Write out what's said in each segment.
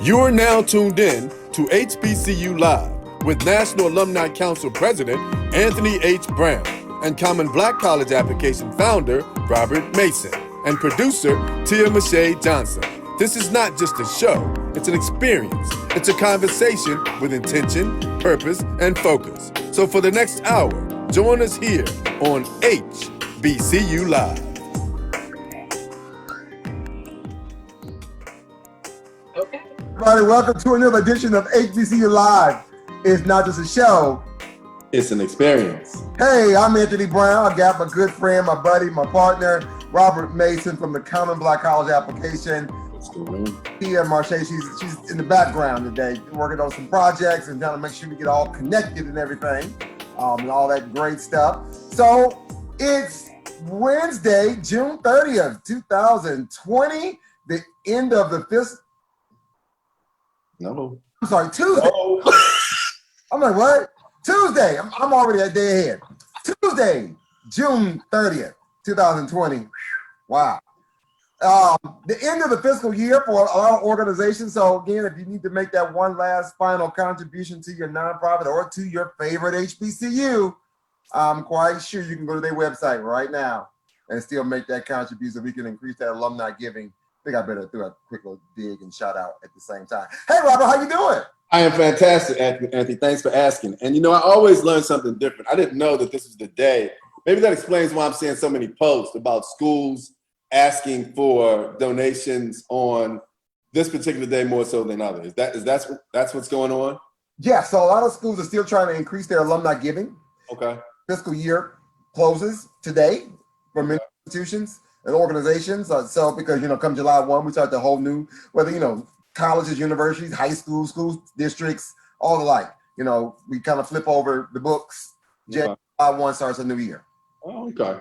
You are now tuned in to HBCU Live with National Alumni Council President Anthony H. Brown and Common Black College Application founder Robert Mason and producer Tia Mache Johnson. This is not just a show, it's an experience. It's a conversation with intention, purpose, and focus. So for the next hour, join us here on HBCU Live. Okay. Everybody, welcome to another edition of HBCU Live. It's not just a show, it's an experience. Hey, I'm Anthony Brown. I got my good friend, my buddy, my partner, Robert Mason from the Common Black College Application. Tia Mache, she's in the background today, working on some projects and trying to make sure we get all connected and everything, and all that great stuff. So it's Wednesday, June 30th, 2020, the end of the fiscal. No. I'm sorry, Tuesday. No. I'm like, what? Tuesday. I'm already a day ahead. Tuesday, June 30th, 2020. Wow. The end of the fiscal year for a lot of organizations. So again, if you need to make that one last final contribution to your nonprofit or to your favorite HBCU, I'm quite sure you can go to their website right now and still make that contribution so we can increase that alumni giving. I think I better do a quick little dig and shout out at the same time. Hey, Robert, how you doing? I am fantastic, Anthony. Thanks for asking. And you know, I always learn something different. I didn't know that this was the day. Maybe that explains why I'm seeing so many posts about schools asking for donations on this particular day more so than others. That's what's going on? Yeah, so a lot of schools are still trying to increase their alumni giving. Okay. Fiscal year closes today for many institutions and organizations. So because, you know, come July 1, we start the whole new, whether, you know, colleges, universities, high schools, schools, districts, all the like. You know, we kind of flip over the books. July 1 starts a new year. Oh, okay.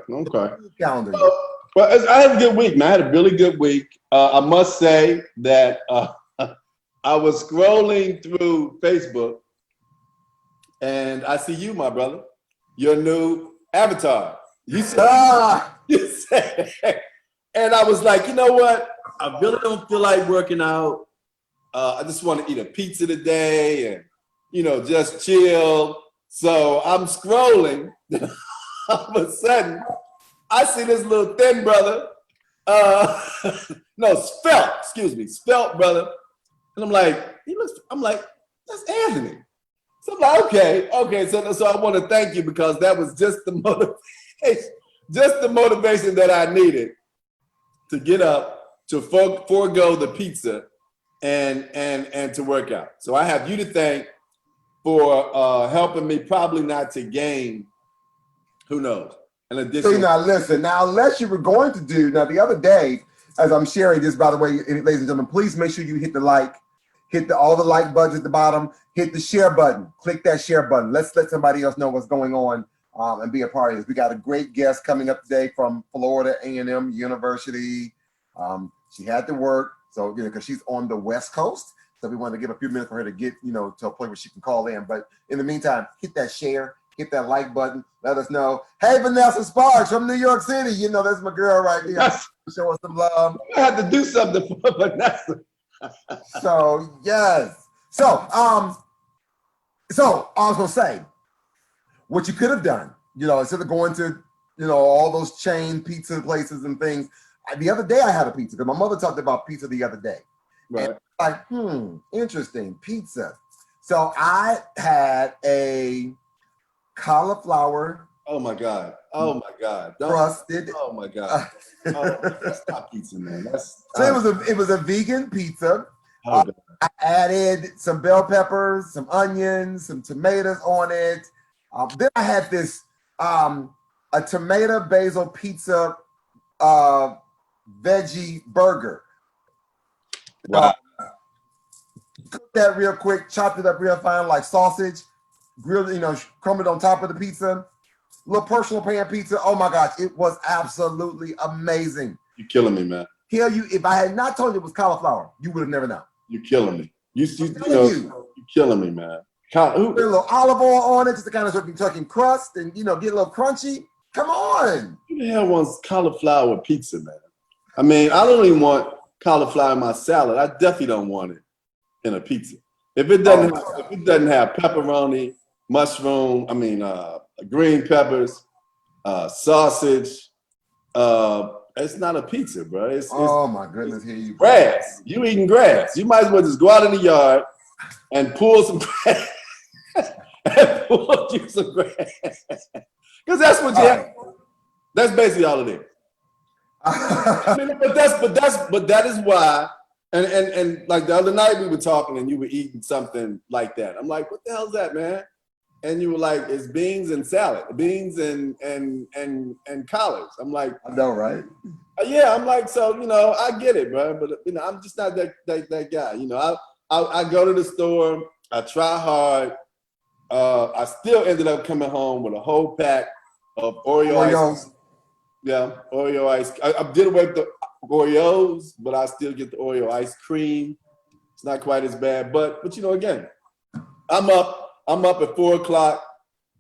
Calendar year. Well, I had a good week, man. I had a really good week. I must say that I was scrolling through Facebook and I see you, my brother, your new avatar. You said, and I was like, you know what? I really don't feel like working out. I just want to eat a pizza today and, you know, just chill. So I'm scrolling. All of a sudden, I see this little thin brother, svelte brother. And I'm like, that's Anthony. So I'm like, okay. So I want to thank you because that was just the motivation that I needed to get up, to forego the pizza and to work out. So I have you to thank for helping me probably not to gain, who knows, an additional. So now listen, now unless you were going to do, now the other day, as I'm sharing this, by the way, ladies and gentlemen, please make sure you hit the like, all the like buttons at the bottom, hit the share button, click that share button. Let's let somebody else know what's going on and be a part of this. We got a great guest coming up today from Florida A&M University. She had to work, so, you know, because she's on the West Coast. So we wanted to give a few minutes for her to get, you know, to a point where she can call in. But in the meantime, hit that share, hit that like button. Let us know. Hey, Vanessa Sparks from New York City. You know, that's my girl right there. Yes. Show us some love. I have to do something for Vanessa. So, yes. So I was going to say, what you could have done, you know, instead of going to, you know, all those chain pizza places and things. The other day I had a pizza because my mother talked about pizza the other day. Right. And like, interesting, pizza. So I had a cauliflower. Oh my God. Crusted. Oh my God. That's not pizza, man. It was a vegan pizza. I added some bell peppers, some onions, some tomatoes on it. Then I had this a tomato basil pizza veggie burger. Wow. Cooked that real quick, chopped it up real fine like sausage, grilled, you know, crumbled on top of the pizza. Little personal pan pizza. Oh my gosh, it was absolutely amazing. You're killing me, man. Tell you, if I had not told you it was cauliflower, you would have never known. You're killing me. You're killing me, man. Put a little olive oil on it just to kind of tucking crust and, you know, get a little crunchy. Come on. Who the hell wants cauliflower pizza, man? I mean, I don't even want cauliflower in my salad. I definitely don't want it in a pizza. If it doesn't have pepperoni, mushroom, green peppers, sausage, it's not a pizza, bro. It's my goodness, here you go. Grass. You eating grass. You might as well just go out in the yard and pull some grass. And pull you some grass. Because that's what you have. That's basically all it is. But that is why, and like the other night we were talking and you were eating something like that. I'm like, what the hell is that, man? And you were like, it's beans and salad, beans and collards. I'm like, I know, right? Yeah, I'm like, so, I get it, bro. But, I'm just not that guy. I go to the store, I try hard. I still ended up coming home with a whole pack of Oreo ice. Yeah, Oreo ice. I did away with the Oreos, but I still get the Oreo ice cream. It's not quite as bad, but again, I'm up at 4:00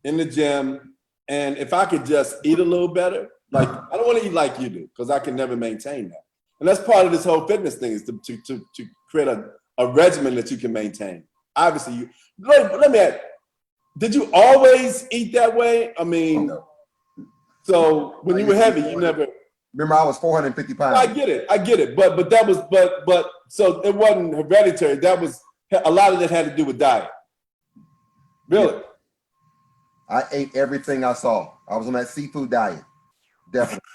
in the gym, and if I could just eat a little better, like I don't want to eat like you do because I can never maintain that. And that's part of this whole fitness thing is to create a regimen that you can maintain. Obviously, let me ask, did you always eat that way? I mean. No. So when you were heavy, you never. Remember, I was 450 pounds. I get it. But that was so it wasn't hereditary. That was a lot of that had to do with diet. Really? I ate everything I saw. I was on that seafood diet. Definitely.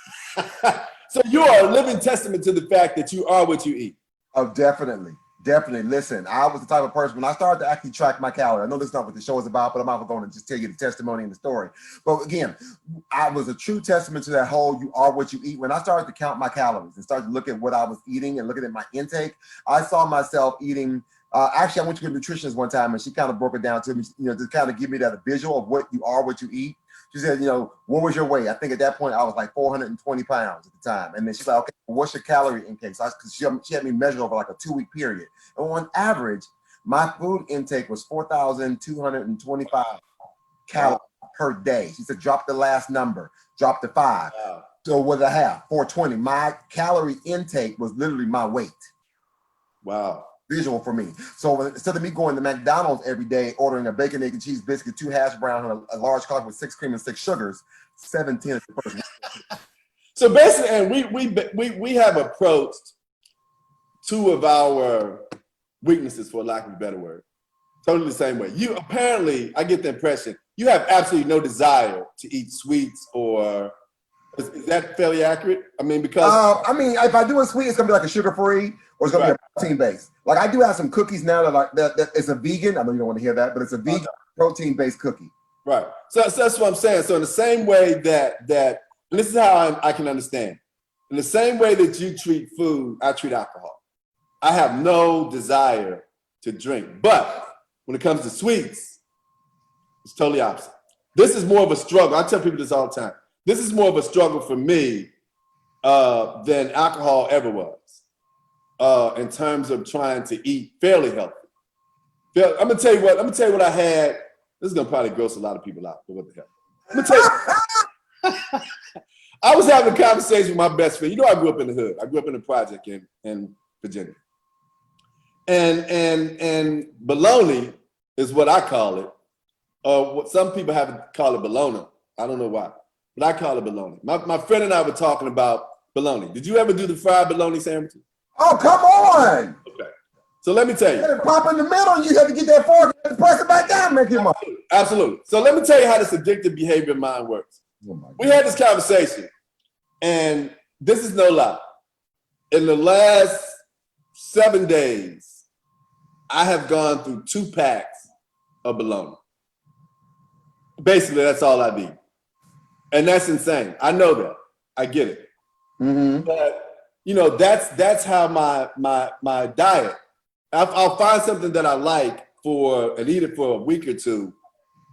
So you are a living testament to the fact that you are what you eat. Oh, definitely. Definitely. Listen, I was the type of person, when I started to actually track my calories, I know this is not what the show is about, but I'm not going to just tell you the testimony and the story. But again, I was a true testament to that whole you are what you eat. When I started to count my calories and started to look at what I was eating and looking at my intake, I saw myself eating. Actually, I went to a nutritionist one time and she kind of broke it down to me, to kind of give me that visual of what you are, what you eat. She said, what was your weight? I think at that point I was like 420 pounds at the time. And then she's like, okay, what's your calorie intake? So she had me measure over like a 2-week period. And on average, my food intake was 4,225 calories per day. She said, drop the last number, drop to 5. Wow. So what did I have? 420. My calorie intake was literally my weight. Wow. Visual for me. So instead of me going to McDonald's every day, ordering a bacon, egg, and cheese biscuit, 2 hash browns, and a large coffee with 6 cream and 6 sugars, 710 per person. So basically, and we have approached 2 of our weaknesses, for lack of a better word, totally the same way. You apparently, I get the impression, you have absolutely no desire to eat sweets or. Is that fairly accurate? I mean, because if I do a sweet, it's gonna be like a sugar-free or it's gonna be a protein-based. Like I do have some cookies now that it's a vegan. I know you don't want to hear that, but it's a vegan protein-based cookie. Right. So that's what I'm saying. So in the same way that and this is how I can understand. In the same way that you treat food, I treat alcohol. I have no desire to drink, but when it comes to sweets, it's totally opposite. This is more of a struggle. I tell people this all the time. This is more of a struggle for me than alcohol ever was in terms of trying to eat fairly healthy. I'm gonna tell you what I had. This is gonna probably gross a lot of people out, but what the hell? I'm gonna tell you. I was having a conversation with my best friend. I grew up in the hood. I grew up in a project in Virginia. And bologna is what I call it. What some people have call it bologna. I don't know why. But I call it bologna. My friend and I were talking about bologna. Did you ever do the fried bologna sandwiches? Oh, come on. Okay. So let me tell you. It pop in the middle, you have to get that fork and press it back down, make him up. Absolutely. So let me tell you how this addictive behavior of mine works. We had this conversation, and this is no lie. In the last 7 days, I have gone through 2 packs of bologna. Basically, that's all I need. And that's insane. I know that. I get it. Mm-hmm. But that's how my diet. I'll find something that I like and eat it for a week or 2.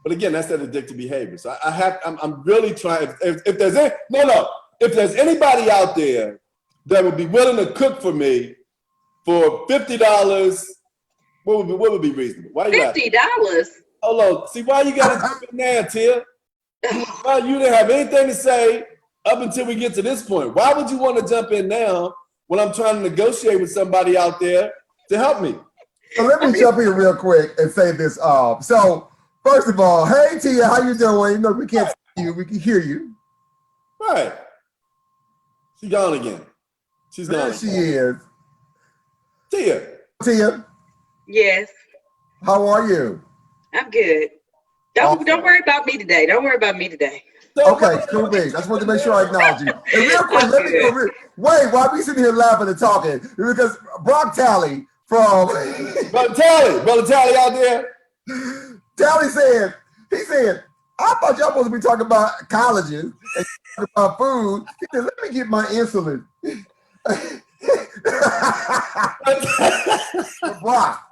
But again, that's that addictive behavior. So I'm really trying. If there's anybody out there that would be willing to cook for me for $50, what would be reasonable? Why you $50? Hold on. See, why you got to jump in now, Tia? You didn't have anything to say up until we get to this point. Why would you want to jump in now when I'm trying to negotiate with somebody out there to help me? So let me jump in real quick and say this. So first of all, hey Tia, how you doing? You know, we can't see you, we can hear you. Right. She's gone again. She's gone. There she is. Tia. Yes, How are you? I'm good. Don't worry about me today. Don't worry about me today. Okay, cool beans. I just wanted to make sure I acknowledge you. And real quick, let me go. Wait, why we sitting here laughing and talking? Because Brock Talley from Brother Talley out there. Talley said, he said, I thought y'all supposed to be talking about colleges and talking about food. He said, let me get my insulin. Brock.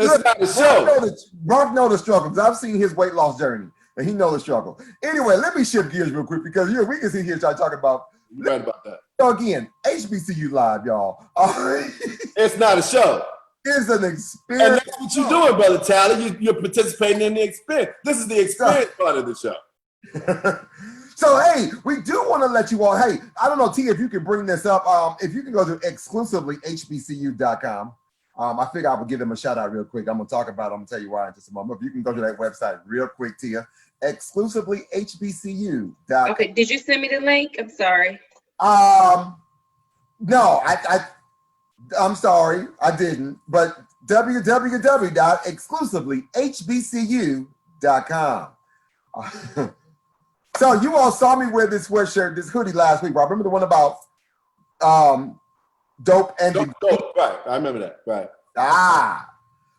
It's not a show. Brock knows the struggle because I've seen his weight loss journey and he knows the struggle. Anyway, let me shift gears real quick because we can see here talking about. Right about that. So again, HBCU Live, y'all. It's not a show. It's an experience. And that's what you're doing, Brother Talley. You're participating in the experience. This is the experience part of the show. So, hey, we do want to let you all, hey, I don't know, T, if you can bring this up. If you can go to exclusively HBCU.com. I figure I would give them a shout out real quick. I'm going to talk about it. I'm going to tell you why in just a moment. If you can go to that website real quick, Tia, exclusively HBCU.com. Okay, did you send me the link? I'm sorry. No, I'm sorry, I didn't. But www.exclusivelyhbcu.com. So you all saw me wear this sweatshirt, this hoodie last week. I remember the one about dope and dope. Right, I remember that. Right.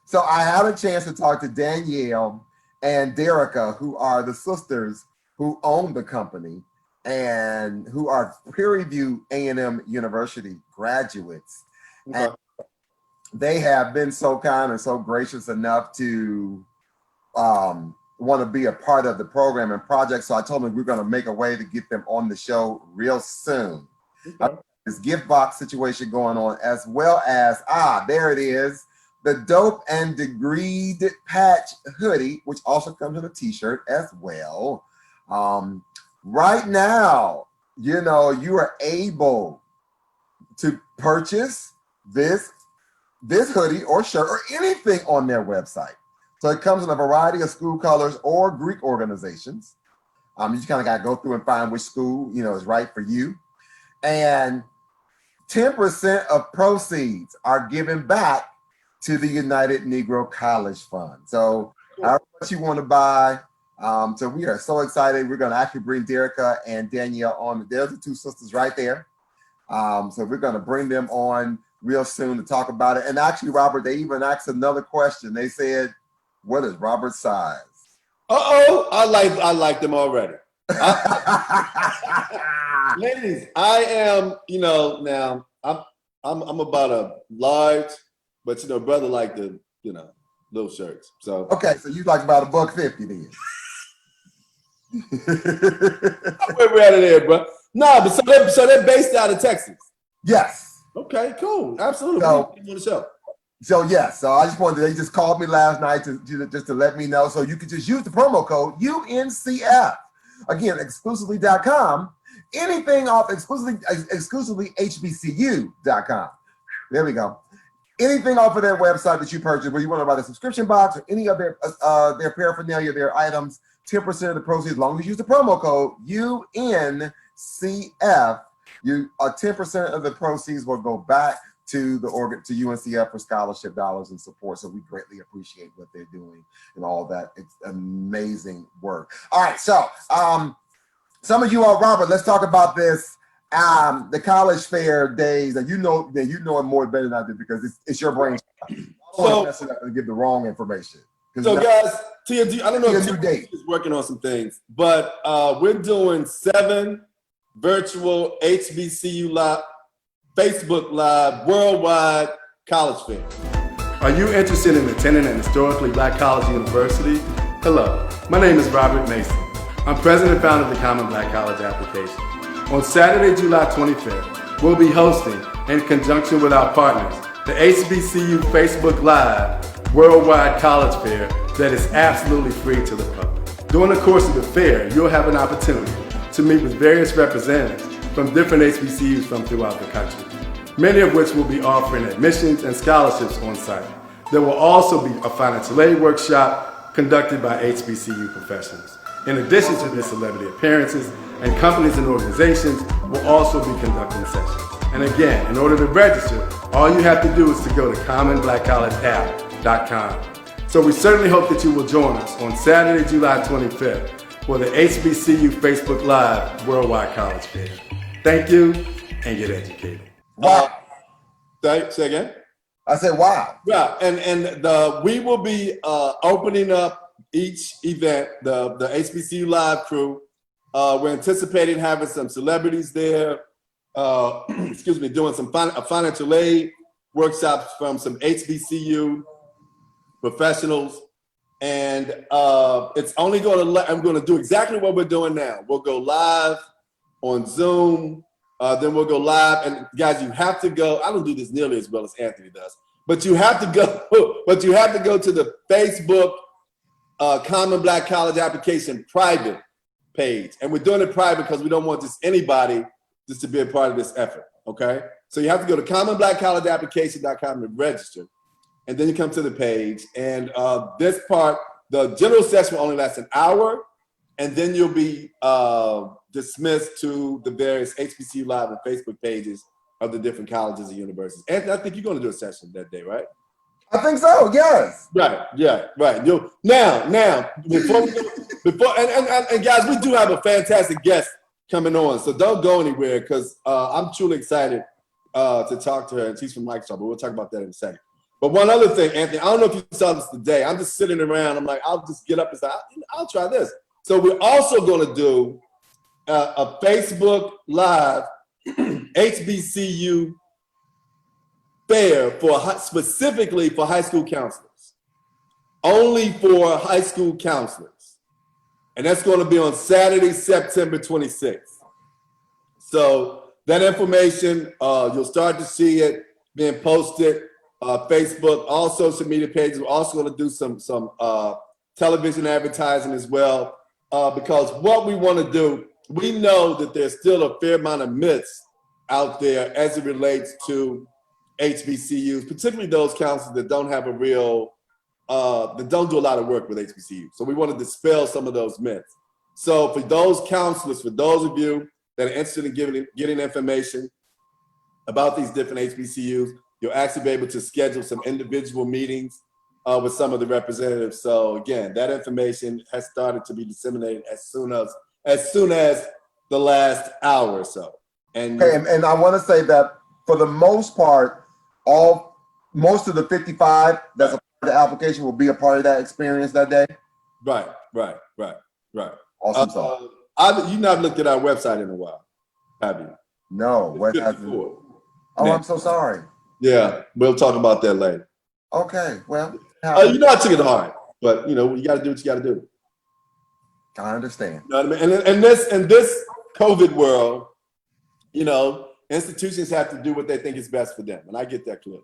So I had a chance to talk to Danielle and Derica, who are the sisters who own the company and who are peer review A&M University graduates. Okay. And they have been so kind and so gracious enough to want to be a part of the program and project. So I told them we're going to make a way to get them on the show real soon. Okay. This gift box situation going on, as well as, there it is, the Dope and Degreed patch hoodie, which also comes in a t-shirt as well. Right now, you know, you are able to purchase this hoodie or shirt or anything on their website. So it comes in a variety of school colors or Greek organizations. You just kind of got to go through and find which school, you know, is right for you. And 10% of proceeds are given back to the United Negro College Fund. So however much you want to buy. So we are so excited. We're going to actually bring Derica and Danielle on. There's the two sisters right there. So we're going to bring them on real soon to talk about it. And actually, Robert, they even asked another question. They said, what is Robert's size? I like them already. Ladies, I am, you know, now I'm about a large, but you know, brother like the, you know, little shirts. So okay, so you like about $150 then. We're out of there, bro. No, but so they're based out of Texas. Yes. Okay, cool. Absolutely. So yes, so I just wanted they just called me last night to let me know. So you could just use the promo code UNCF. Again, exclusively.com. Anything off exclusively HBCU.com. There we go. Anything off of their website that you purchase, where you want to buy the subscription box or any of their paraphernalia, their items, 10% of the proceeds, as long as you use the promo code UNCF, 10% of the proceeds will go back to UNCF for scholarship dollars and support. So we greatly appreciate what they're doing and all that. It's amazing work. All right, so some of you all, Robert, let's talk about this. The college fair days, and you know it more better than I do because it's your brain. I don't want to mess it up and give the wrong information. So guys, TND, I don't know if TND is working on some things, but we're doing 7 virtual HBCU Live, Facebook Live, worldwide college fair. Are you interested in attending an historically Black college university? Hello, my name is Robert Mason. I'm president and founder of the Common Black College Application. On Saturday, July 25th, we'll be hosting, in conjunction with our partners, the HBCU Facebook Live Worldwide College Fair that is absolutely free to the public. During the course of the fair, you'll have an opportunity to meet with various representatives from different HBCUs from throughout the country, many of which will be offering admissions and scholarships on site. There will also be a financial aid workshop conducted by HBCU professionals. In addition to their celebrity appearances, and companies and organizations will also be conducting sessions. And again, in order to register, all you have to do is to go to commonblackcollegeapp.com. So we certainly hope that you will join us on Saturday, July 25th for the HBCU Facebook Live Worldwide College Fair. Thank you, and get educated. Wow. Say again? I said, wow. Yeah, and we will be opening up each event, the HBCU Live crew. We're anticipating having some celebrities there, doing some financial aid workshops from some HBCU professionals. And it's only I'm going to do exactly what we're doing now. We'll go live on Zoom. Then we'll go live. And guys, you have to go. I don't do this nearly as well as Anthony does, but you have to go. But you have to go to the Facebook Common Black College Application private page, and we're doing it private because we don't want just anybody just to be a part of this effort. Okay, so you have to go to commonblackcollegeapplication.com to register, and then you come to the page. And this part, the general session will only last an hour, and then you'll be dismissed to the various HBCU Live and Facebook pages of the different colleges and universities. Anthony, I think you're going to do a session that day, right? I think so, yes. Right, yeah, right. Now, before and guys, we do have a fantastic guest coming on, so don't go anywhere because I'm truly excited to talk to her, and she's from Microsoft, but we'll talk about that in a second. But one other thing, Anthony, I don't know if you saw this today. I'm just sitting around. I'm like, I'll just get up and say, I'll try this. So we're also going to do a Facebook Live HBCU fair specifically for high school counselors, only for high school counselors. And that's going to be on Saturday, September 26th. So that information, you'll start to see it being posted, Facebook, all social media pages. We're also going to do some television advertising as well, because what we want to do, we know that there's still a fair amount of myths out there as it relates to HBCUs, particularly those counselors that don't have a real, that don't do a lot of work with HBCUs. So we want to dispel some of those myths. So for those counselors, for those of you that are interested in getting information about these different HBCUs, you'll actually be able to schedule some individual meetings with some of the representatives. So again, that information has started to be disseminated as soon as the last hour or so. And I want to say that for the most part, most of the 55 that's a part of the application will be a part of that experience that day. Right. Awesome stuff. You've not looked at our website in a while, have you? No. What hasn't? Oh, I'm so sorry. Yeah, we'll talk about that later. Okay, well. I took it hard, but you got to do what you got to do. I understand. You know what I mean? And this COVID world, institutions have to do what they think is best for them, and I get that clear.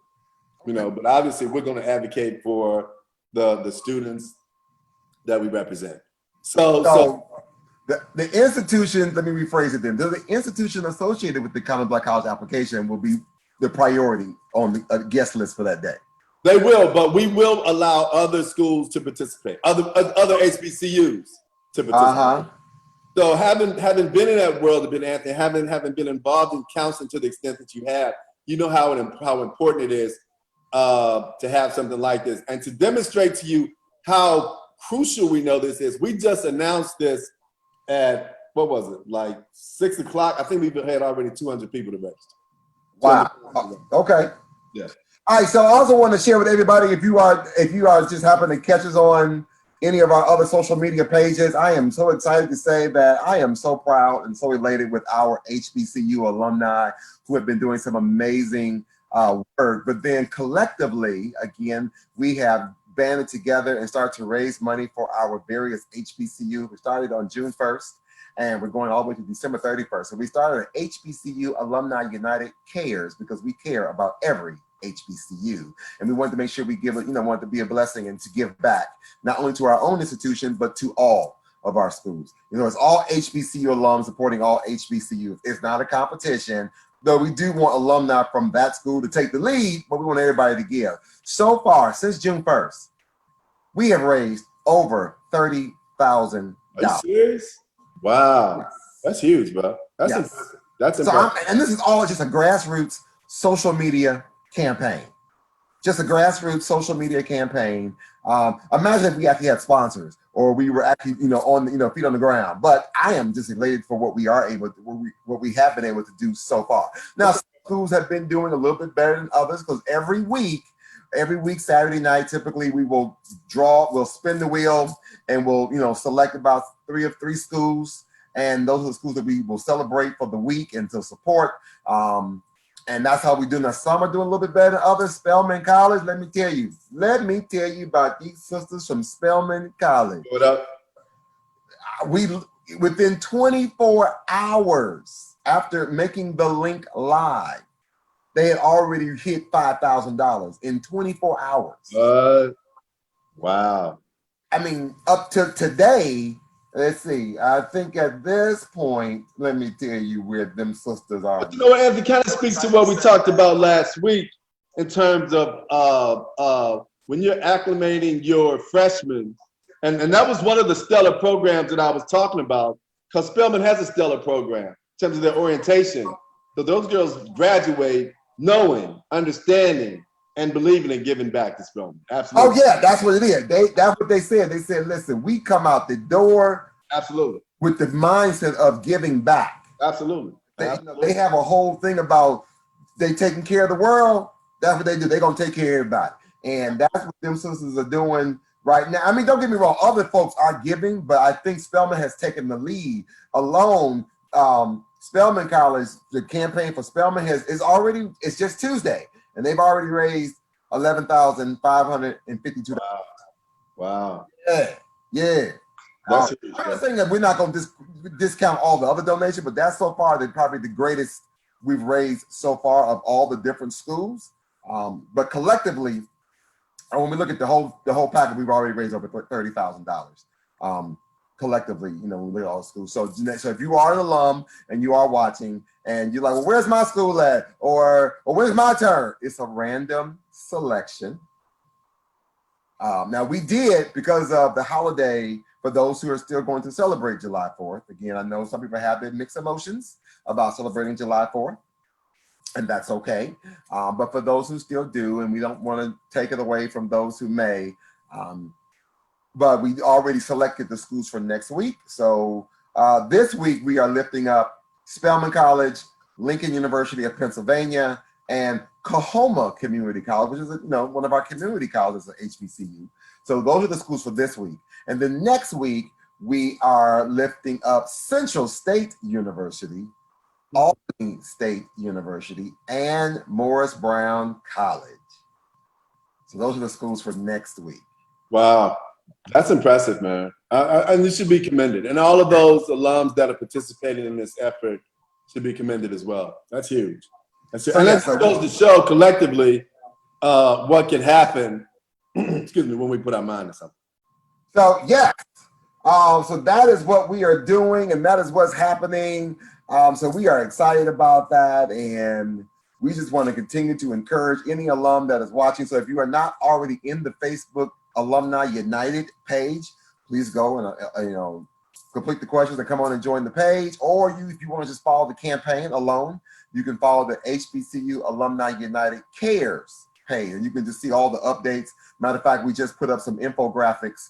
But obviously we're going to advocate for the students that we represent. So the institution, let me rephrase it then. The institution associated with the Common Black College application will be the priority on the guest list for that day. They will, but we will allow other schools to participate, other HBCUs to participate. So having been in that world, Anthony, having been involved in counseling to the extent that you have, you know how important it is to have something like this, and to demonstrate to you how crucial we know this is. We just announced this at, what was it, like 6 o'clock? I think we've had already 200 people to register. Wow. Okay. Yeah. All right. So I also want to share with everybody, if you are just happen to catch us on any of our other social media pages, I am so excited to say that I am so proud and so elated with our HBCU alumni who have been doing some amazing work. But then collectively, again, we have banded together and started to raise money for our various HBCU. We started on June 1st. And we're going all the way to December 31st. So we started an HBCU Alumni United Cares, because we care about every HBCU. And we wanted to make sure we wanted to be a blessing and to give back, not only to our own institution, but to all of our schools. It's all HBCU alums supporting all HBCUs. It's not a competition. though we do want alumni from that school to take the lead, but we want everybody to give. So far, since June 1st, we have raised over $30,000. Are you serious? Wow. That's huge, bro. That's Yes. impressive. That's So impressive. and this is all just a grassroots social media campaign. Just a grassroots social media campaign. Imagine if we actually had sponsors or we were actually, on feet on the ground. But I am just elated for what we are able to, what we have been able to do so far. Now, some schools have been doing a little bit better than others because every week, Saturday night, typically we'll spin the wheel and we'll, select about three schools. And those are the schools that we will celebrate for the week and to support. And that's how we do now. Some are doing a little bit better than others. Spelman College, let me tell you about these sisters from Spelman College. What up? Within 24 hours after making the link live, they had already hit $5,000 in 24 hours. Wow. I mean, up to today, let's see. I think at this point, let me tell you where them sisters are. But Anthony, kind of speaks to what we talked about last week in terms of when you're acclimating your freshmen. And that was one of the stellar programs that I was talking about, because Spelman has a stellar program in terms of their orientation. So those girls graduate knowing, understanding, and believing in giving back to Spelman. Absolutely. Oh yeah, that's what it is. That's what they said. They said, listen, we come out the door Absolutely. with the mindset of giving back. Absolutely. They have a whole thing about they taking care of the world. That's what they do. They're gonna take care of everybody. And that's what them sisters are doing right now. I mean, don't get me wrong, other folks are giving, but I think Spelman has taken the lead alone. Spelman College, the campaign for Spelman it's just Tuesday. And they've already raised $11,552. Wow. Yeah. That's I'm not saying that we're not going to discount all the other donations, but that's so far probably the greatest we've raised so far of all the different schools. But collectively, when we look at the whole package, we've already raised over $30,000. Collectively, when we look at all the schools. So if you are an alum and you are watching and you're like, well, where's my school at? Or where's my turn? It's a random selection. Now we did, because of the holiday, for those who are still going to celebrate July 4th. Again, I know some people have their mixed emotions about celebrating July 4th, and that's okay. But for those who still do, and we don't want to take it away from those who may, but we already selected the schools for next week. So this week we are lifting up Spelman College, Lincoln University of Pennsylvania, and Coahoma Community College, which is one of our community colleges at HBCU. So those are the schools for this week. And then next week we are lifting up Central State University, Albany State University, and Morris Brown College. So those are the schools for next week. Wow. That's impressive, man. And you should be commended. And all of those alums that are participating in this effort should be commended as well. That's huge. And that goes to show collectively what can happen, excuse me, when we put our mind to something. So, yes. So that is what we are doing, and that is what's happening. So we are excited about that, and we just want to continue to encourage any alum that is watching. So if you are not already in the Facebook Alumni United page, please go and complete the questions and come on and join the page. Or if you want to just follow the campaign alone, you can follow the HBCU Alumni United Cares page, and you can just see all the updates. Matter of fact, we just put up some infographics.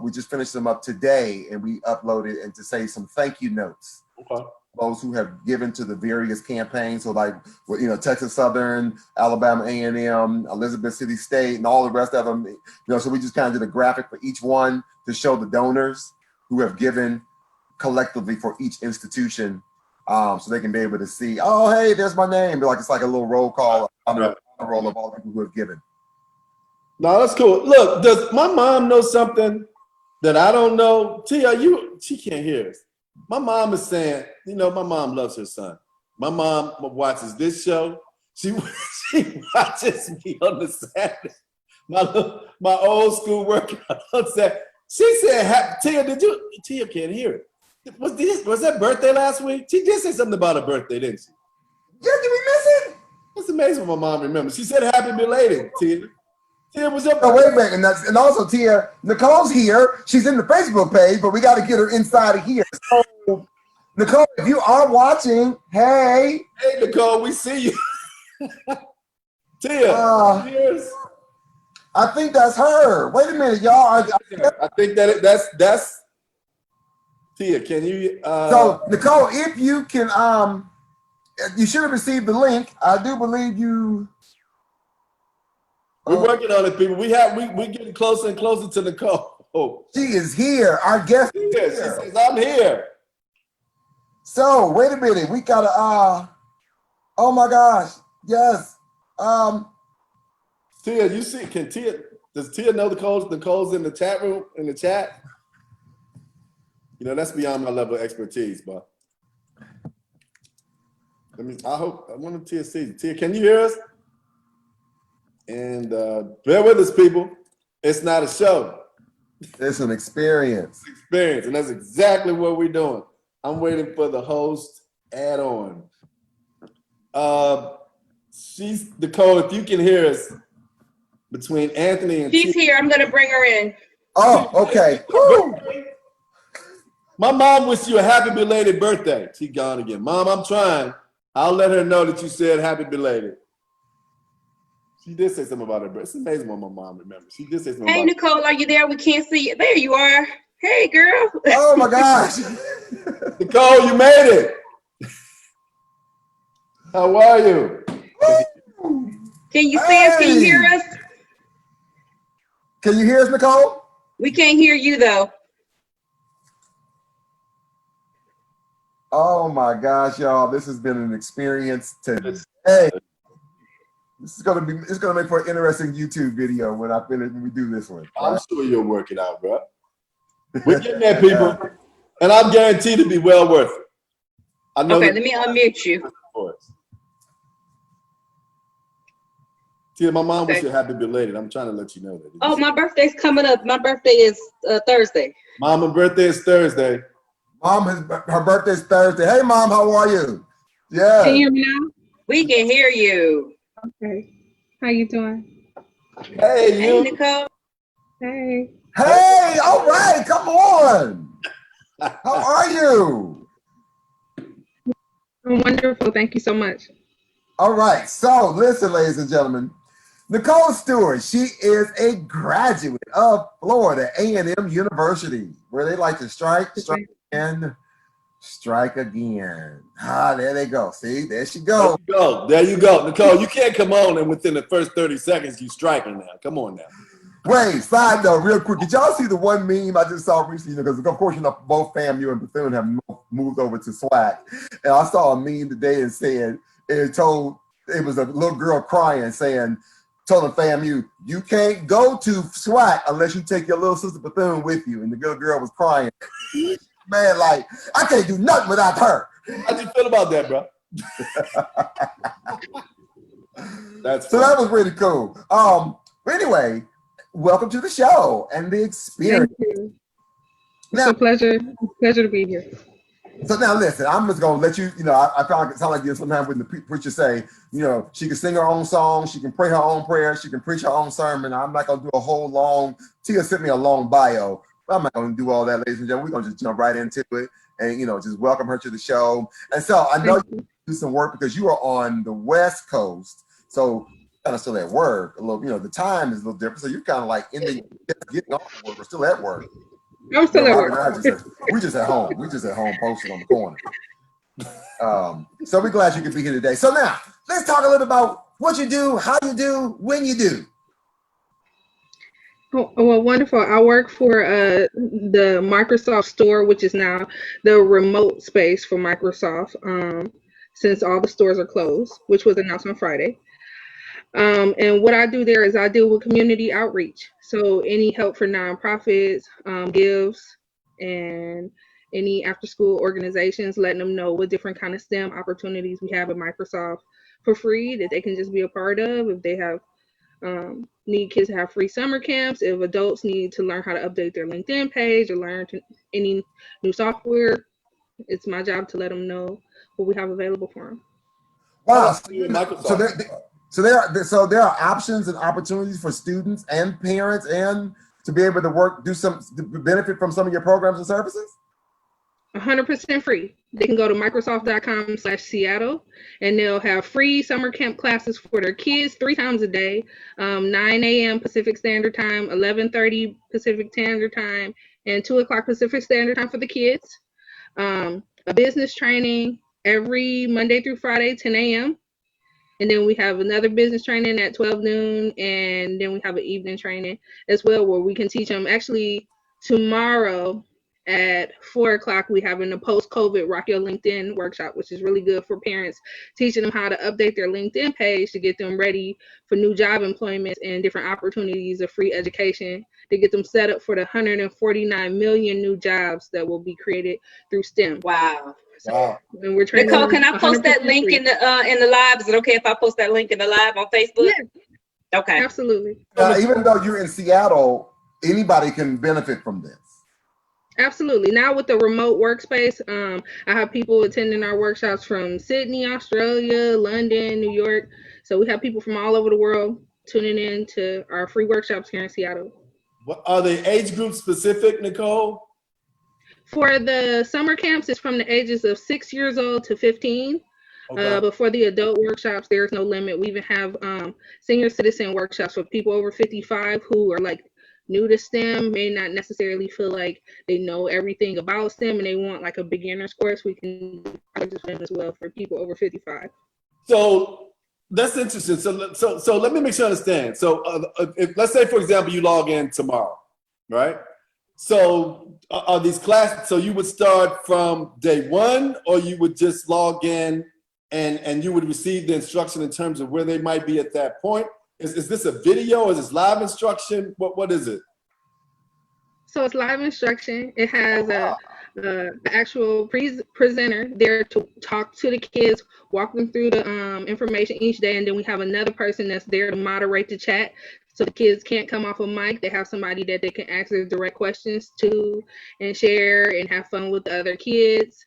We just finished them up today, and we uploaded and to say some thank you notes. Okay. Those who have given to the various campaigns, so like Texas Southern, Alabama A&M, Elizabeth City State, and all the rest of them. So we just kind of did a graphic for each one to show the donors who have given collectively for each institution, so they can be able to see, oh hey, there's my name. It's like a little roll call on the roll of all the people who have given. No, that's cool. Look, does my mom know something that I don't know? Tia, she can't hear us. My mom is saying, my mom loves her son. My mom watches this show. She watches me on the Saturday. My old school workout on Saturday. She said, Tia, Tia can't hear it. Was that birthday last week? She did say something about her birthday, didn't she? Yeah, did we miss it? It's amazing what my mom remembers. She said happy belated, Tia. Tia, what's up? Oh, wait a minute. And also, Tia, Nicole's here. She's in the Facebook page, but we got to get her inside of here. So, Nicole, if you are watching, hey. Hey, Nicole, we see you. Tia, here's. I think that's her. Wait a minute, y'all. I think that's Tia. Can you? So, Nicole, if you can, you should have received the link. I do believe you. We're working on it, people. We're getting closer and closer to Nicole. She is here. Our guest is here. She says, I'm here. So, wait a minute. We gotta. Oh my gosh. Yes. Tia, you see? Does Tia know Nicole's in the chat room in the chat? You know, that's beyond my level of expertise, but I want Tia to see. Tia, can you hear us? And bear with us, people. It's not a show. It's an experience. It's an experience, and that's exactly what we're doing. I'm waiting for the host add-on. She's Nicole. If you can hear us between Anthony and she's here. I'm gonna bring her in. Oh, okay. My mom wished you a happy belated birthday. She gone again. Mom, I'm trying. I'll let her know that you said happy belated. She did say something about her birthday. It's amazing what my mom remembers. She did say something Hey, about Nicole, are you there? We can't see you. There you are. Hey, girl. Oh my gosh. Nicole, you made it. How are you? Can you see us? Can you hear us? Can you hear us, Nicole? We can't hear you though. Oh my gosh, y'all. This has been an experience today. It's gonna make for an interesting YouTube video when we do this one. I'm sure you'll work it out, bro. We're getting there, people. And I'm guaranteed to be well worth it. I know. Okay, let me unmute you. See, my mom wished you happy belated. I'm trying to let you know that. Oh, my birthday's coming up. My birthday is Thursday. Mama's birthday is Thursday. Her birthday's Thursday. Hey, Mom, how are you? Yeah. Can you hear me now? We can hear you. Okay. How you doing? Hey, you. Hey, Nicole. Hey. Hey, all right, come on. How are you? I'm wonderful. Thank you so much. All right. So listen, ladies and gentlemen, Nicole Stewart, she is a graduate of Florida A&M University, where they like to strike, and strike again. There they go. See, there she goes. There you go. Nicole, you can't come on and within the first 30 seconds you striking now. Come on now. Wait, side note, real quick. Did y'all see the one meme I just saw recently? Because of course, both FAMU and Bethune have moved over to SWAC. And I saw a meme today and said, it was a little girl crying saying, telling FAMU, you can't go to SWAC unless you take your little sister Bethune with you. And the little girl was crying. Man, like, I can't do nothing without her. How'd you feel about that, bro? So that was really cool. But anyway, welcome to the show and the experience. Thank you. It's a pleasure. Pleasure to be here. So now listen, I'm just gonna let you, I found it sound like this sometimes when the preacher say, she can sing her own song, she can pray her own prayer, she can preach her own sermon. I'm not gonna do a whole long, Tia sent me a long bio. I'm not gonna do all that, ladies and gentlemen. We're gonna just jump right into it and just welcome her to the show. And so I know you do some work because you are on the West Coast. So kind of still at work a little, the time is a little different. So you're kind of like getting off work, we're still at work. I'm still at work. We just at home. We just at home posted on the corner. So we're glad you could be here today. So now let's talk a little about what you do, how you do, when you do. Oh, well, wonderful. I work for the Microsoft store, which is now the remote space for Microsoft since all the stores are closed, which was announced on Friday. And what I do there is I deal with community outreach. So any help for nonprofits, gives, and any after-school organizations, letting them know what different kind of STEM opportunities we have at Microsoft for free that they can just be a part of. If they have need kids to have free summer camps, if adults need to learn how to update their LinkedIn page or learn any new software, it's my job to let them know what we have available for them. Wow. Microsoft. So there are options and opportunities for students and parents and to be able to to benefit from some of your programs and services? 100% free. They can go to Microsoft.com/Seattle and they'll have free summer camp classes for their kids 3 times a day, 9 a.m. Pacific Standard Time, 11:30 Pacific Standard Time, and 2 o'clock Pacific Standard Time for the kids. A business training every Monday through Friday, 10 a.m. And then we have another business training at 12 noon. And then we have an evening training as well where we can teach them. Actually, tomorrow at 4 o'clock, we have a post-COVID Rock Your LinkedIn workshop, which is really good for parents, teaching them how to update their LinkedIn page to get them ready for new job employment and different opportunities of free education to get them set up for the 149 million new jobs that will be created through STEM. Wow. Wow. And we're training Nicole, can I post that 100% link free. in the live? Is it okay if I post that link in the live on Facebook? Yeah, Okay. absolutely. Even though you're in Seattle, anybody can benefit from this. Absolutely. Now with the remote workspace, I have people attending our workshops from Sydney, Australia, London, New York. So we have people from all over the world tuning in to our free workshops here in Seattle. What, are they age group specific, Nicole? For the summer camps, it's from the ages of 6 years old to 15. Okay. But for the adult workshops, there's no limit. We even have senior citizen workshops for people over 55 who are like new to STEM, may not necessarily feel like they know everything about STEM and they want like a beginner's course. We can do STEM as well for people over 55. So that's interesting. So let me make sure I understand. So if, let's say, for example, you log in tomorrow, right? So are these classes, so you would start from day one, or you would just log in and you would receive the instruction in terms of where they might be at that point? Is this a video? Is this live instruction? What is it? So it's live instruction. It has a actual presenter there to talk to the kids, walk them through the information each day, and then we have another person that's there to moderate the chat. So the kids can't come off a mic. They have somebody that they can ask their direct questions to and share and have fun with the other kids.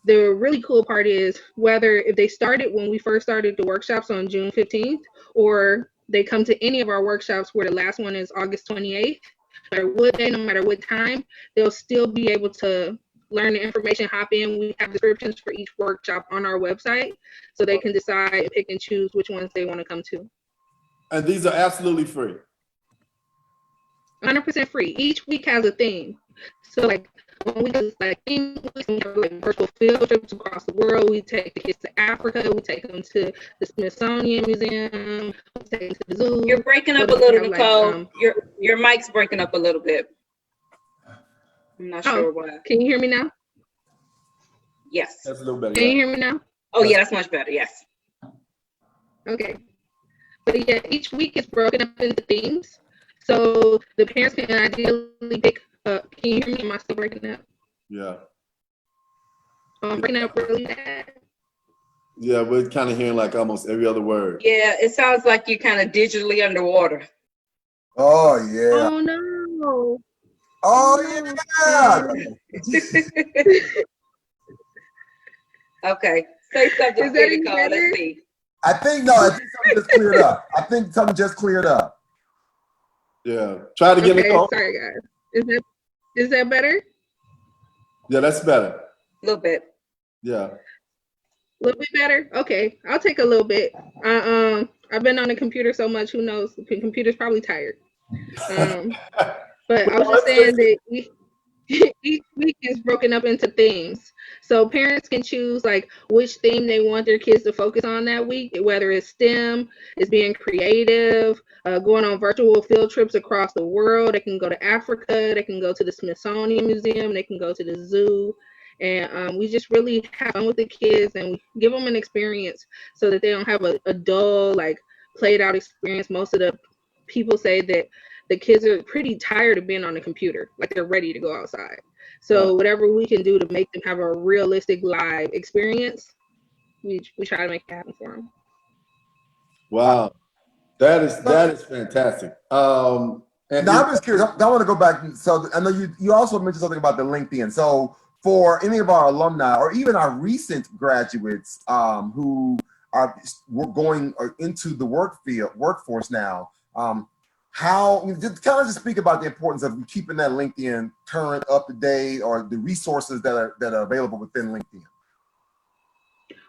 The really cool part is whether if they started when we first started the workshops on June 15th, or they come to any of our workshops where the last one is August 28th, no matter what day, no matter what time, they'll still be able to learn the information, hop in. We have descriptions for each workshop on our website, so they can decide, pick and choose which ones they want to come to. And these are absolutely free. 100% free. Each week has a theme. So like when we do like theme weeks, we have like virtual field trips across the world. We take the kids to Africa. We take them to the Smithsonian Museum. We take them to the zoo. You're breaking up a little, Nicole. Your mic's breaking up a little bit. I'm not sure why. Can you hear me now? Yes. That's a little better. Can you hear me now? Oh yeah, that's much better. Yes. Okay. But yeah, each week is broken up into themes. So the parents can ideally pick up. Can you hear me? Am I still breaking up? Yeah. I'm breaking up really bad. Yeah, we're kind of hearing like almost every other word. Yeah, it sounds like you're kind of digitally underwater. Oh yeah. Oh no. Oh yeah. Okay. Say something, Is that any Nicole. better? Let's see. I think something just cleared up. I think something just cleared up. Yeah. Try it again, Okay, Nicole. sorry guys. Is that better? Yeah, that's better. A little bit. Yeah. A little bit better? Okay, I'll take a little bit. I've been on the computer so much, who knows? The computer's probably tired. But I was just saying that each week is broken up into themes. So parents can choose like which theme they want their kids to focus on that week, whether it's STEM, it's being creative, going on virtual field trips across the world. They can go to Africa, they can go to the Smithsonian Museum, they can go to the zoo. And we just really have fun with the kids and we give them an experience so that they don't have a dull, like played out experience. Most of the people say that the kids are pretty tired of being on the computer, like they're ready to go outside. So whatever we can do to make them have a realistic live experience, we try to make it happen for them. Wow. That is fantastic. And now I'm just curious. I want to go back. So I know you also mentioned something about the LinkedIn. So for any of our alumni or even our recent graduates who are going into the workforce now, how just kind of just speak about the importance of keeping that LinkedIn current, up to date, or the resources that are available within LinkedIn.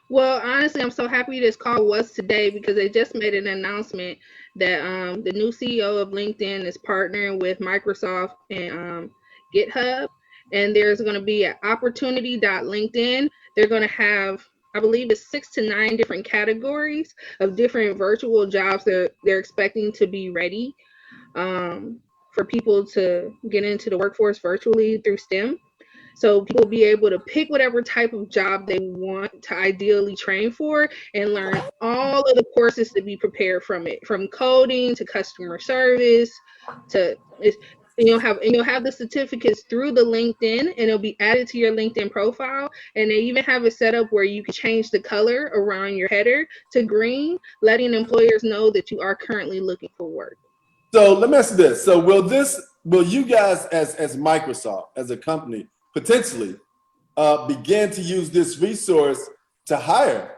Well, honestly, I'm so happy this call was today because they just made an announcement that the new CEO of LinkedIn is partnering with Microsoft and GitHub, and there's going to be an opportunity.linkedin. They're going to have, I believe it's 6 to 9 different categories of different virtual jobs that they're expecting to be ready for people to get into the workforce virtually through STEM. So people will be able to pick whatever type of job they want to ideally train for and learn all of the courses to be prepared from it, from coding to customer service to you'll have the certificates through the LinkedIn, and it'll be added to your LinkedIn profile. And they even have it set up where you can change the color around your header to green, letting employers know that you are currently looking for work. So let me ask you this. So will you guys as Microsoft, as a company, potentially begin to use this resource to hire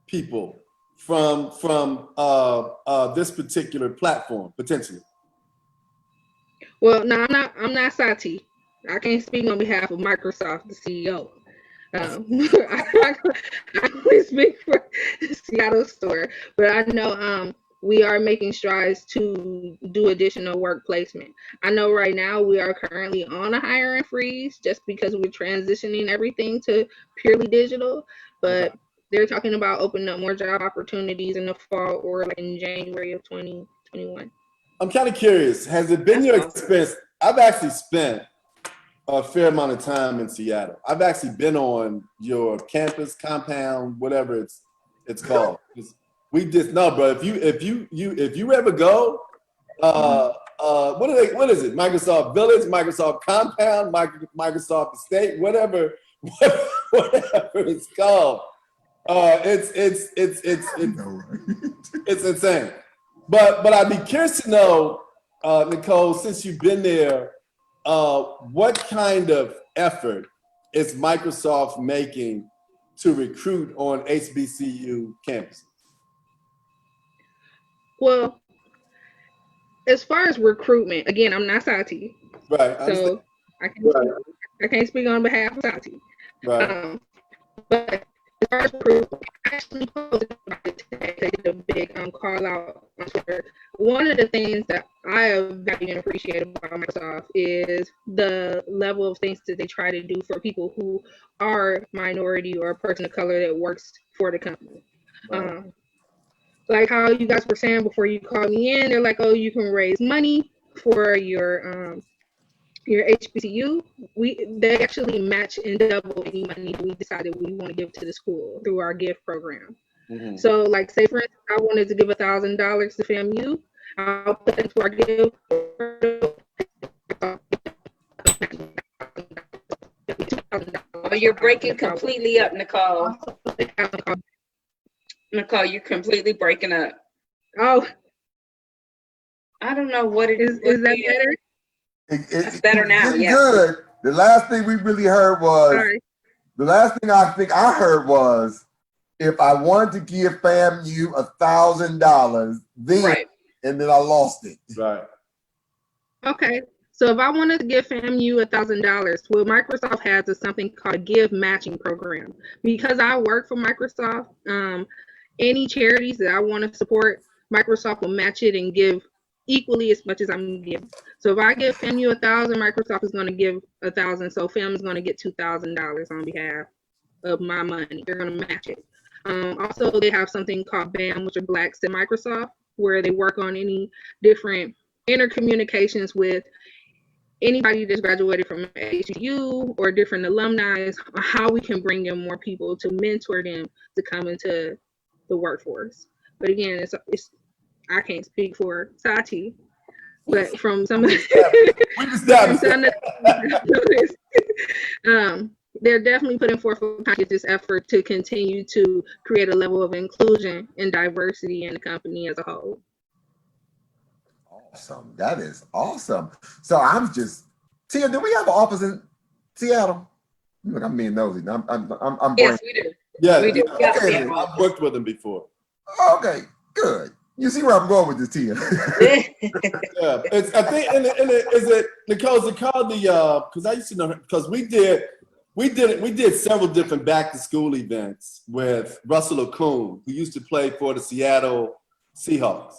people from this particular platform, potentially? Well, no, I'm not Sati. I can't speak on behalf of Microsoft, the CEO. I only speak for the Seattle store, but I know we are making strides to do additional work placement. I know right now we are currently on a hiring freeze just because we're transitioning everything to purely digital, but they're talking about opening up more job opportunities in the fall or like in January of 2021. I'm kind of curious, has it been your experience? I've actually spent a fair amount of time in Seattle. I've actually been on your campus, compound, whatever it's called. We just no, bro. If you ever go, what is it? Microsoft Village, Microsoft Compound, Microsoft Estate, whatever it's called. It's insane. But I'd be curious to know, Nicole, since you've been there, what kind of effort is Microsoft making to recruit on HBCU campuses? Well, as far as recruitment, again, I'm not Sati, right? So I can't speak on behalf of Sati. Right. But as far as recruitment, I actually posted about it today. They did a big call out on Twitter. One of the things that I value and appreciate about Microsoft is the level of things that they try to do for people who are minority or a person of color that works for the company. Right. Like how you guys were saying before you called me in, they're like, oh, you can raise money for your HBCU. They actually match and double any money we decided we want to give to the school through our gift program. Mm-hmm. So like say for instance, I wanted to give $1,000 to FAMU, I'll put that into our gift program. Oh, you're breaking completely up, Nicole. Nicole, you're completely breaking up. Oh, I don't know what it is. Is that better? It's better now. Yeah. Good. The last thing we really heard was the last thing I think I heard was if I wanted to give FAMU $1,000, then right. And then I lost it. Right. Okay. So if I wanted to give FAMU $1,000, what Microsoft has is something called a give matching program. Because I work for Microsoft, any charities that I want to support, Microsoft will match it and give equally as much as I'm giving. So if I give FAMU $1,000, Microsoft is going to give $1,000. So FAM is going to get $2,000 on behalf of my money. They're going to match it. Also, they have something called BAM, which are Blacks at Microsoft, where they work on any different intercommunications with anybody that's graduated from HBCU or different alumni on how we can bring in more people to mentor them to come into the workforce. But again, it's I can't speak for Sati, but from some of they're definitely putting forth this effort to continue to create a level of inclusion and diversity in the company as a whole. Awesome. That is awesome. So I'm just, Tia, do we have an office in Seattle? Look, I'm being nosy. I'm Yes, we do. Yeah, We do. yeah, Okay. I've worked with them before. Okay, good. You see where I'm going with this, Tia. Yeah, it's, I think, is it, Nicole, is it called the, because I used to know, because we did several different back to school events with Russell Okun, who used to play for the Seattle Seahawks.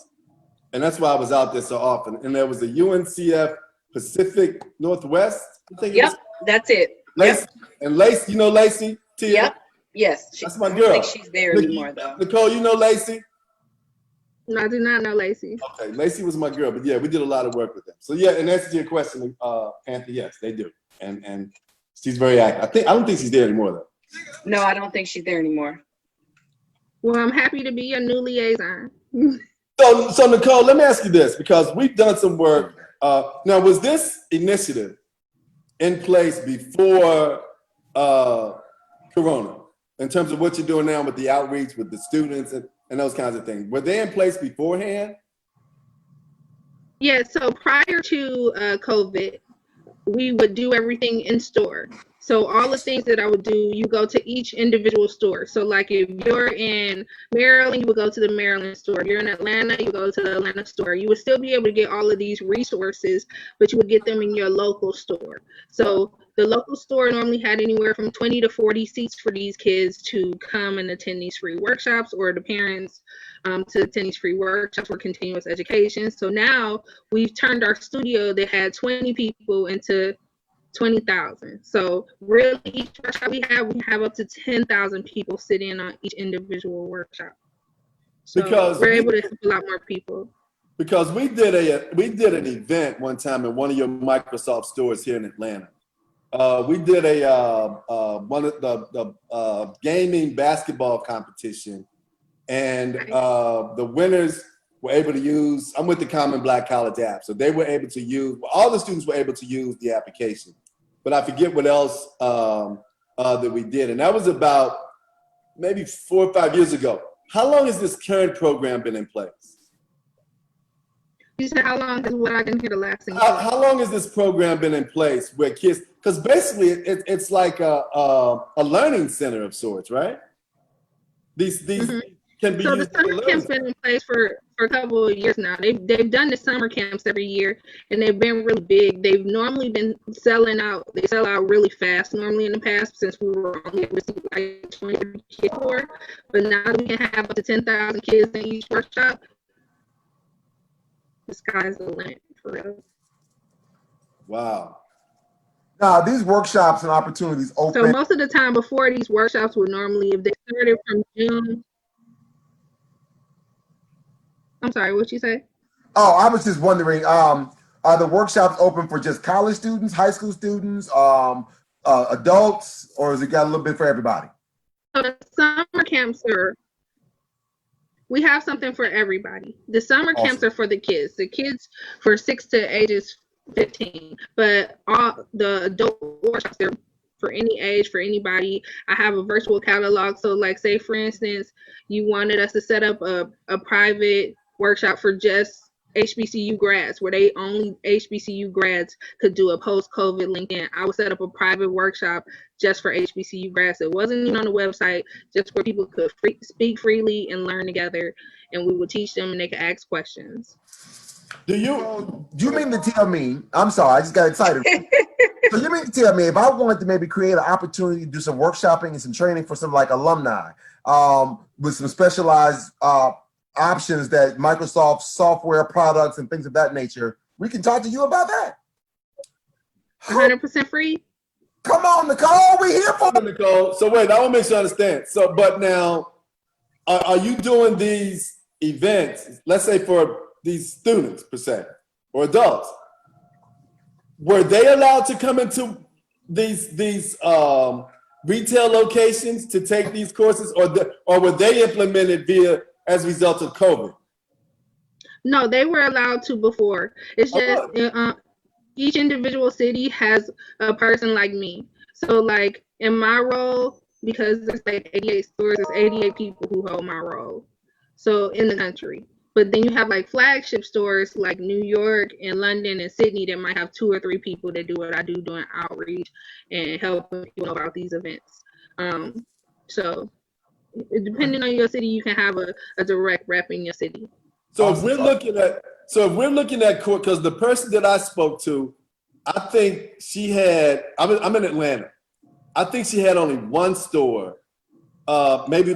And that's why I was out there so often. And there was a UNCF Pacific Northwest, I think. Yep, that's it. Lacey, Yep. and Lacey, you know Lacey? Tia? Yep. Yes. That's my I don't girl. think she's there anymore, though. Nicole, you know Lacey? No, I do not know Lacey. Okay, Lacey was my girl, but yeah, we did a lot of work with them. So yeah, in answer to your question, Anthony, yes, they do, and she's very active. I don't think she's there anymore though. No, I don't think she's there anymore. Well, I'm happy to be your new liaison. So Nicole, let me ask you this, because we've done some work. Now, was this initiative in place before Corona, in terms of what you're doing now with the outreach with the students and those kinds of things? Were they in place beforehand? Yeah, so prior to COVID, we would do everything in store. So all the things that I would do, you go to each individual store. So like if you're in Maryland, you would go to the Maryland store. If you're in Atlanta, you go to the Atlanta store. You would still be able to get all of these resources, but you would get them in your local store. So the local store normally had anywhere from 20 to 40 seats for these kids to come and attend these free workshops, or the parents to attend these free workshops for continuous education. So now we've turned our studio that had 20 people into 20,000. So really, each workshop we have up to 10,000 people sit in on each individual workshop. So Because we're able to help a lot more people. Because we did an event one time in one of your Microsoft stores here in Atlanta. We did one of the gaming basketball competition, and the winners were able to use. I'm with the Common Black College app, so they were able to use. All the students were able to use the application, but I forget what else that we did, and that was about maybe 4 or 5 years ago. How long has this current program been in place? You said how long is what I didn't hear the last thing. How long has this program been in place where kids, because basically it's like a learning center of sorts, right? These can be So the used summer camp's been in place for a couple of years now. They've done the summer camps every year, and they've been really big. They've normally been selling out. They sell out really fast. Normally in the past, since we were only able to see like 20 kids for, but now we can have up to 10,000 kids in each workshop. The sky's the limit for real. Wow. Now, these workshops and opportunities open. So most of the time before, these workshops would normally, if they started from June. I'm sorry, what'd you say? Oh, I was just wondering, are the workshops open for just college students, high school students, adults, or has it got a little bit for everybody? So the summer camps we have something for everybody. The summer camps are for the kids for 6 to ages 15, but all the adult workshops, they're for any age, for anybody. I have a virtual catalog. So like say for instance, you wanted us to set up a private workshop for just HBCU grads, where they only HBCU grads could do a post-COVID LinkedIn. I would set up a private workshop just for HBCU grads. It wasn't even on the website, just where people could speak freely and learn together, and we would teach them and they could ask questions. Do you mean to tell me, I'm sorry, I just got excited. So you mean to tell me if I wanted to maybe create an opportunity to do some workshopping and some training for some like alumni with some specialized options that Microsoft software products and things of that nature, we can talk to you about that. 100% free. Come on, Nicole, we here for Nicole. So wait, I want to make sure I understand. So, but now, are you doing these events, let's say for these students per se, or adults? Were they allowed to come into these retail locations to take these courses, or were they implemented as a result of COVID? No, they were allowed to before. It's just each individual city has a person like me. So like in my role, because there's like 88 stores, there's 88 people who hold my role. So in the country. But then you have like flagship stores like New York and London and Sydney that might have 2 or 3 people that do what I do, doing outreach and helping people know about these events. So depending on your city, you can have a direct rep in your city. So if we're looking at court, because the person that I spoke to, I think she had, I'm in Atlanta. I think she had only 1 store, maybe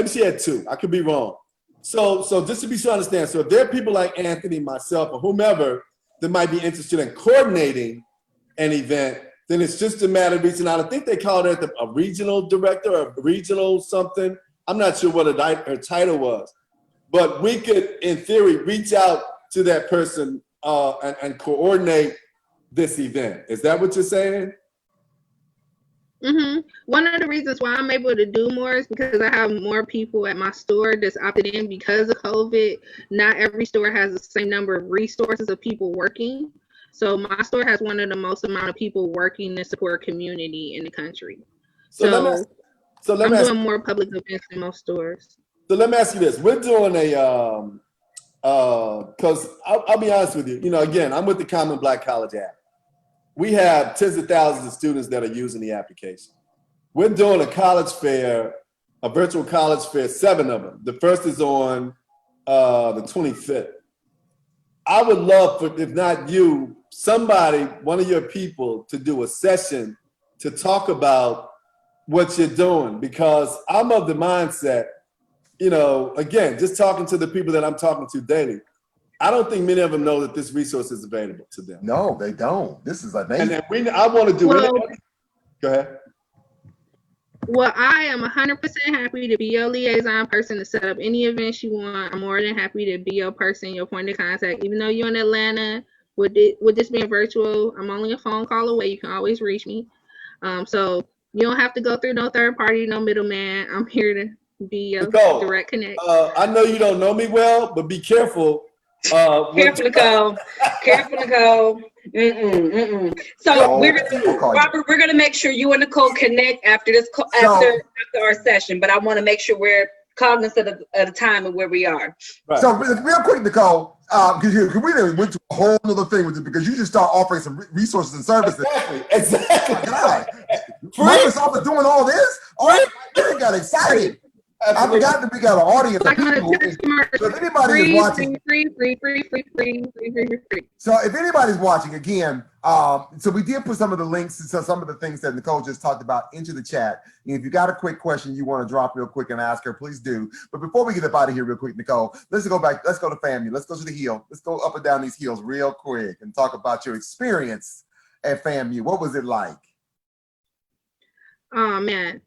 she had 2. I could be wrong. So just to be sure I understand, so if there are people like Anthony, myself, or whomever that might be interested in coordinating an event, then it's just a matter of reaching out. I think they called her a regional director or a regional something. I'm not sure what her title was, but we could, in theory, reach out to that person and coordinate this event. Is that what you're saying? Mm-hmm. One of the reasons why I'm able to do more is because I have more people at my store that's opted in because of COVID. Not every store has the same number of resources of people working. So my store has one of the most amount of people working to support community in the country. So I'm doing more public events than most stores. So let me ask you this. We're doing a, because I'll be honest with you, again, I'm with the Common Black College app. We have tens of thousands of students that are using the application. We're doing a college fair, a virtual college fair, 7 of them. The first is on the 25th. I would love for, if not you, somebody, one of your people, to do a session to talk about what you're doing, because I'm of the mindset, again, just talking to the people that I'm talking to daily, I don't think many of them know that this resource is available to them. No, they don't. This is amazing. And then I want to do it. Go ahead. Well, I am 100% happy to be your liaison person to set up any events you want. I'm more than happy to be your person, your point of contact. Even though you're in Atlanta, with this being virtual, I'm only a phone call away. You can always reach me. So you don't have to go through no third party, no middleman. I'm here to be your direct connect. I know you don't know me well, but be careful. Careful, Nicole. Careful, Nicole. So Robert, we're gonna make sure you and Nicole connect after this after our session. But I want to make sure we're cognizant of the time and where we are. Right. So real quick, Nicole, because we went to a whole other thing with it, because you just start offering some resources and services. Exactly. God. Microsoft is doing all this. Oh, I got excited. I forgot that we got an audience of people. So if anybody is watching, free. So if anybody's watching, again, so we did put some of the links to some of the things that Nicole just talked about into the chat. And if you got a quick question you want to drop real quick and ask her, please do. But before we get up out of here real quick, Nicole, let's go back. Let's go to FAMU. Let's go to the hill. Let's go up and down these hills real quick and talk about your experience at FAMU. What was it like? Oh, man.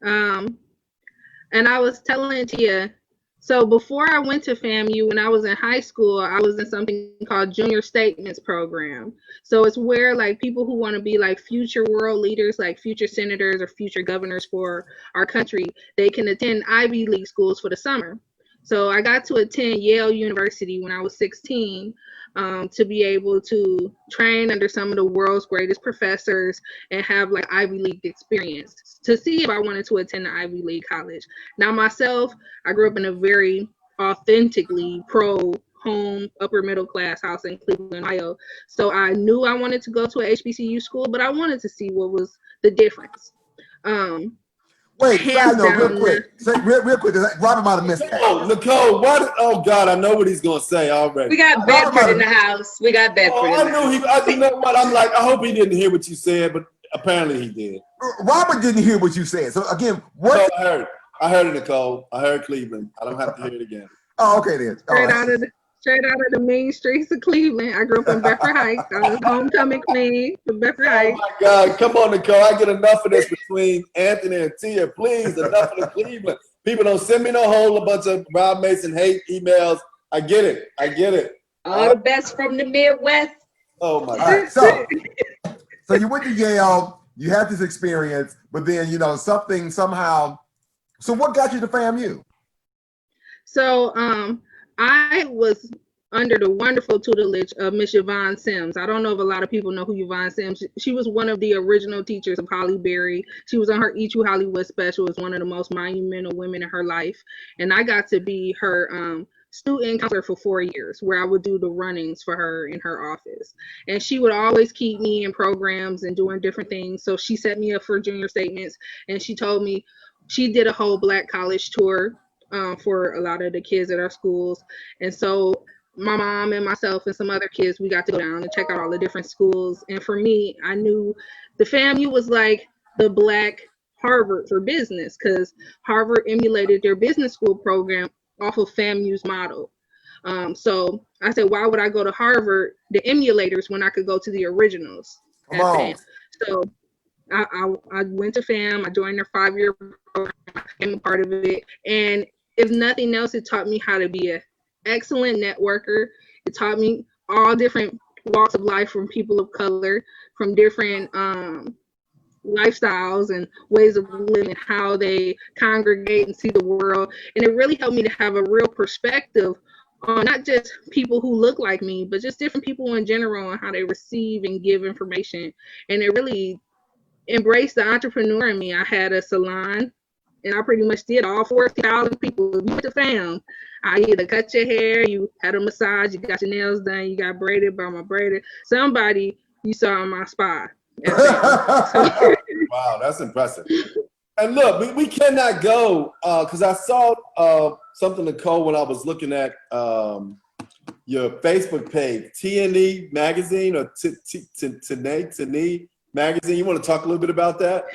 And I was telling Tia, so before I went to FAMU, when I was in high school, I was in something called Junior Statements Program. So it's where like people who want to be like future world leaders, like future senators or future governors for our country, they can attend Ivy League schools for the summer. So I got to attend Yale University when I was 16 to be able to train under some of the world's greatest professors and have like Ivy League experience to see if I wanted to attend the Ivy League college. Now myself, I grew up in a very authentically pro-home, upper middle class house in Cleveland, Ohio. So I knew I wanted to go to a HBCU school, but I wanted to see what was the difference. Wait, side note, real quick. Real quick, Robert might have missed that. Nicole, what? Oh God, I know what he's gonna say already. We got Bedford in the house. We got Bedford. I knew he. You know what? I'm like, I hope he didn't hear what you said, but apparently he did. Robert didn't hear what you said. So again, what? No, I heard it, Nicole. I heard Cleveland. I don't have to hear it again. Oh, okay then. Straight out of the main streets of Cleveland. I grew up in Bedford Heights. I was homecoming queen from Bedford Heights. Oh my God, come on, Nicole. I get enough of this between Anthony and Tia. Please, enough of the Cleveland. People don't send me no whole bunch of Rob Mason hate emails. I get it. All the best from the Midwest. Oh my God. So you went to Yale, you had this experience, but then, something somehow. So what got you to FAMU? So, I was under the wonderful tutelage of Miss Yvonne Sims. I don't know if a lot of people know who Yvonne Sims. She was one of the original teachers of Holly Berry. She was on her Eat You Hollywood special. It was one of the most monumental women in her life. And I got to be her student counselor for 4 years, where I would do the runnings for her in her office. And she would always keep me in programs and doing different things. So she set me up for junior statements, and she told me she did a whole Black college tour for a lot of the kids at our schools. And so my mom and myself and some other kids, we got to go down and check out all the different schools. And for me, I knew the FAMU was like the Black Harvard for business, because Harvard emulated their business school program off of FAMU's model. So I said, why would I go to Harvard, the emulators, when I could go to the originals at FAM? So I went to FAM, I joined their 5-year program, I became a part of it. And if nothing else, it taught me how to be an excellent networker. It taught me all different walks of life, from people of color, from different lifestyles and ways of living, how they congregate and see the world. And it really helped me to have a real perspective on not just people who look like me, but just different people in general and how they receive and give information. And it really embraced the entrepreneur in me. I had a salon, and I pretty much did all 40,000 people. If you went to FAM, I either cut your hair, you had a massage, you got your nails done, you got braided by my braider. Somebody you saw in my spa. Wow, that's impressive. And look, we cannot go, because I saw something, Nicole, when I was looking at your Facebook page, TNE magazine, or TNE magazine. You want to talk a little bit about that?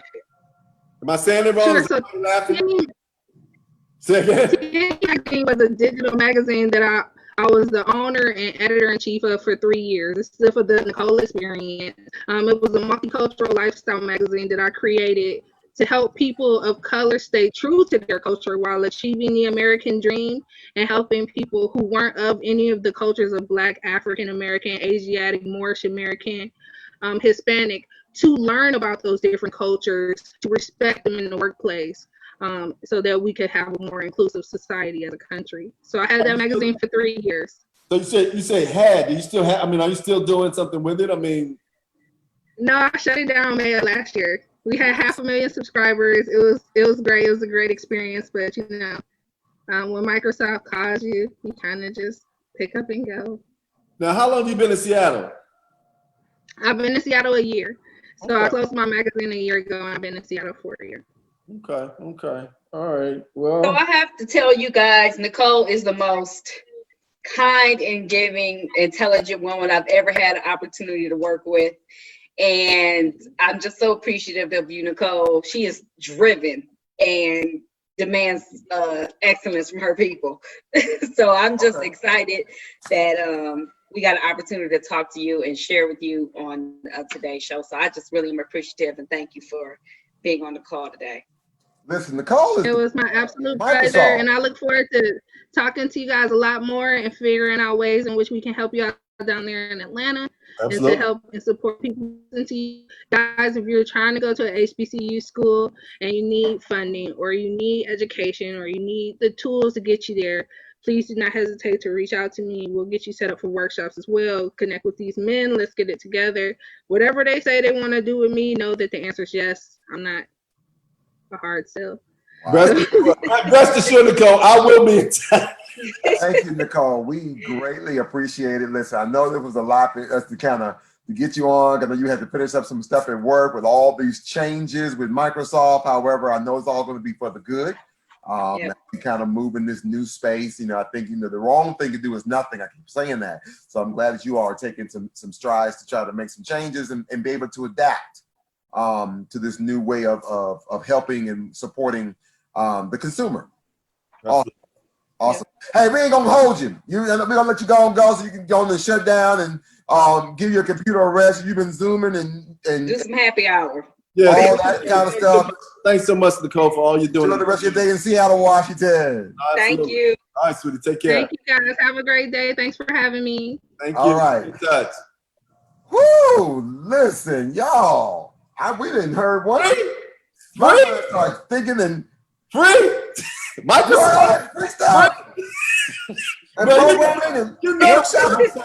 Am I saying it wrong? Sure. So laughing? Say again. TNE magazine was a digital magazine that I was the owner and editor-in-chief of for 3 years. It stood for the Nicole Experience. It was a multicultural lifestyle magazine that I created to help people of color stay true to their culture while achieving the American dream, and helping people who weren't of any of the cultures of Black, African American, Asiatic, Moorish American, Hispanic, to learn about those different cultures, to respect them in the workplace, so that we could have a more inclusive society as a country. So I had that magazine for 3 years. So you say had, do you still have, I mean, are you still doing something with it? I mean. No, I shut it down May of last year. We had 500,000 subscribers. It was great. It was a great experience, but you know, when Microsoft calls you, you kind of just pick up and go. Now, how long have you been in Seattle? I've been in Seattle a year. So Okay. I closed my magazine a year ago, and I've been in Seattle for a year. Okay. All right. Well. So I have to tell you guys, Nicole is the most kind and giving, intelligent woman I've ever had an opportunity to work with. And I'm just so appreciative of you, Nicole. She is driven and demands excellence from her people. So I'm just excited that we got an opportunity to talk to you and share with you on today's show. So I just really am appreciative, and thank you for being on the call today. Listen, Nicole is. It was my absolute Microsoft. pleasure, and I look forward to talking to you guys a lot more and figuring out ways in which we can help you out down there in Atlanta. Absolutely. And to help and support people. And to you guys, if you're trying to go to an HBCU school and you need funding, or you need education, or you need the tools to get you there, please do not hesitate to reach out to me. We'll get you set up for workshops as well. Connect with these men. Let's get it together. Whatever they say they want to do with me, know that the answer is yes. I'm not a hard sell. Rest assured, Nicole, I will be in touch. Thank you, Nicole. We greatly appreciate it. Listen, I know there was a lot for us to get you on. I know you had to finish up some stuff at work with all these changes with Microsoft. However, I know it's all going to be for the good. We kind of move in this new space. You know, I think, the wrong thing to do is nothing. I keep saying that. So I'm glad that you all are taking some strides to try to make some changes and be able to adapt to this new way of helping and supporting the consumer. Awesome. Hey, we ain't gonna hold you. We're gonna let you go so you can go on and shut down and give your computer a rest. You've been zooming and Do some happy hour. Yeah, all that kind of stuff. Thanks so much, Nicole, for all you're doing. Enjoy the rest of your day in Seattle, Washington. Thank you. All right, sweetie, take care. Thank you guys. Have a great day. Thanks for having me. Thank you. All right. In touch. Woo! Listen, y'all. We didn't heard one. My man started thinking and Free. Microsoft. free stuff. And programming and workshops.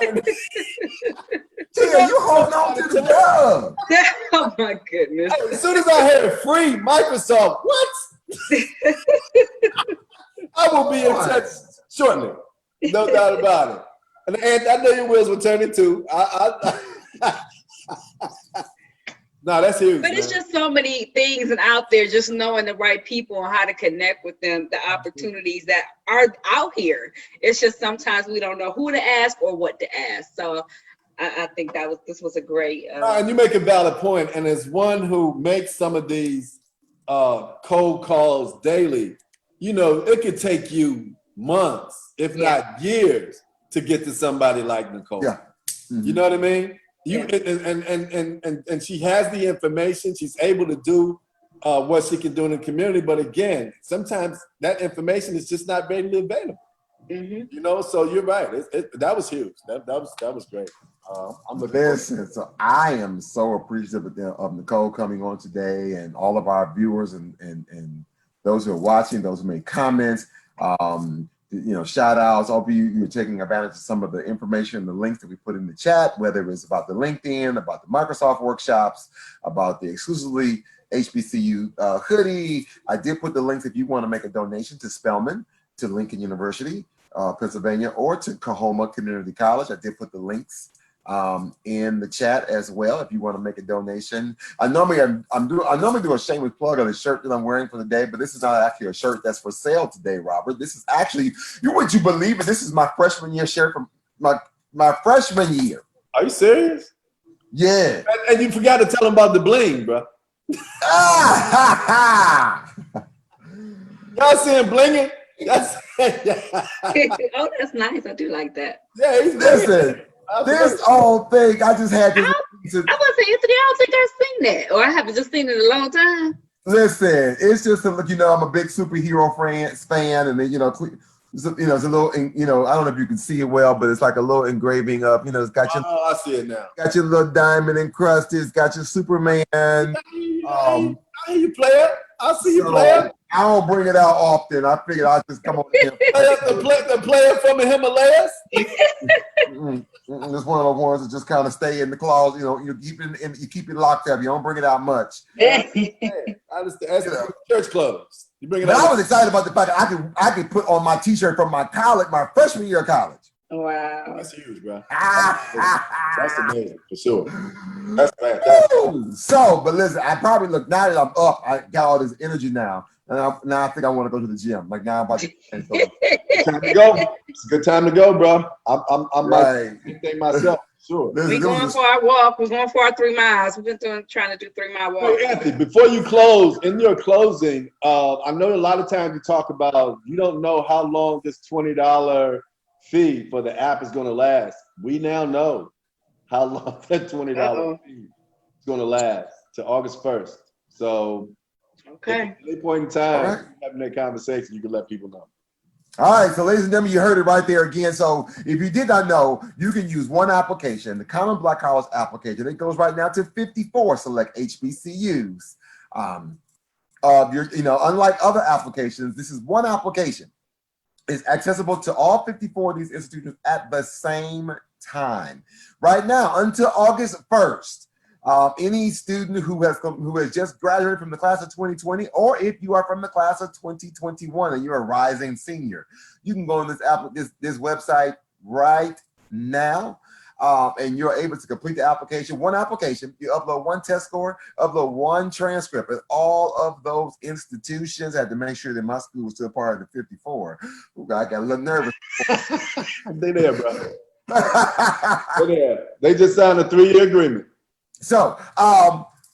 Yeah, you holding on to the dub. Oh my goodness. Hey, as soon as I heard free Microsoft, what? I will be in touch shortly. No doubt about it. And I know your wheels will turn it too. No, that's huge. But it's just so many things and out there, just knowing the right people and how to connect with them, the opportunities that are out here. It's just sometimes we don't know who to ask or what to ask. So I think this was a great. And you make a valid point. And as one who makes some of these cold calls daily, you know, it could take you months, if not years, to get to somebody like Nicole. Yeah. Mm-hmm. You know what I mean? And she has the information. She's able to do what she can do in the community. But again, sometimes that information is just not readily available. Mm-hmm. You know, so you're right. That was huge. That was great. Listen, so I am so appreciative of Nicole coming on today, and all of our viewers and those who are watching, those who made comments. You know, shout outs. All of you're taking advantage of some of the information, the links that we put in the chat, whether it was about the LinkedIn, about the Microsoft workshops, about the exclusively HBCU hoodie. I did put the links if you want to make a donation to Spelman, to Lincoln University, Pennsylvania, or to Coahoma Community College. I did put the links in the chat as well if you want to make a donation. I normally do a shameless plug of the shirt that I'm wearing for the day, but this is not actually a shirt that's for sale today, Robert. This is actually, would you believe it? This is my freshman year shirt from my freshman year. Are you serious? Yeah. And you forgot to tell them about the bling, bro. Y'all seeing blinging? That's oh, that's nice. I do like that. Yeah, he's listen. This whole thing, I just had to. I was saying, Anthony, I don't think I've seen that, or I haven't just seen it in a long time. Listen, it's just you know, I'm a big superhero fan, and then it's a little, I don't know if you can see it well, but it's like a little engraving of, it's got your. Oh, I see it now. Got your little diamond encrusted. It's got your Superman. I hear you play it. I see you play it. I don't bring it out often. I figured I'll just come on here. The player from the Himalayas. It's one of those ones that just kind of stay in the closet. You keep it locked up. You don't bring it out much. I understand. That's church clothes. You bring it out. I was excited about the fact that I could put on my T-shirt from my college, my freshman year of college. Wow, that's huge, bro. That's amazing for sure. That's fantastic. So, but listen, I probably look, now that I'm up, I got all this energy now. And now I think I want to go to the gym. Like now I'm about to. Time to go. It's a good time to go, bro. I'm right. Think myself. Sure. We're going for our walk. We're going for our 3 miles. We've been trying to do 3-mile walk. Hey, Anthony, before you close, in your closing, I know a lot of times you talk about you don't know how long this $20 fee for the app is going to last. We now know how long that $20 fee is going to last to August 1st. So. Okay. At any point in time, having that conversation, you can let people know. All right, so ladies and gentlemen, you heard it right there again. So if you did not know, you can use one application, the Common Black College application. It goes right now to 54 select HBCUs. Unlike other applications, this is one application. It's accessible to all 54 of these institutions at the same time. Right now, until August 1st. Any student who has just graduated from the class of 2020, or if you are from the class of 2021 and you're a rising senior, you can go on this website right now, and you're able to complete the application. One application, you upload one test score, upload one transcript, and all of those institutions had to make sure that my school was still part of the 54. Ooh, I got a little nervous. They there, bro. They there. They just signed a 3-year agreement. So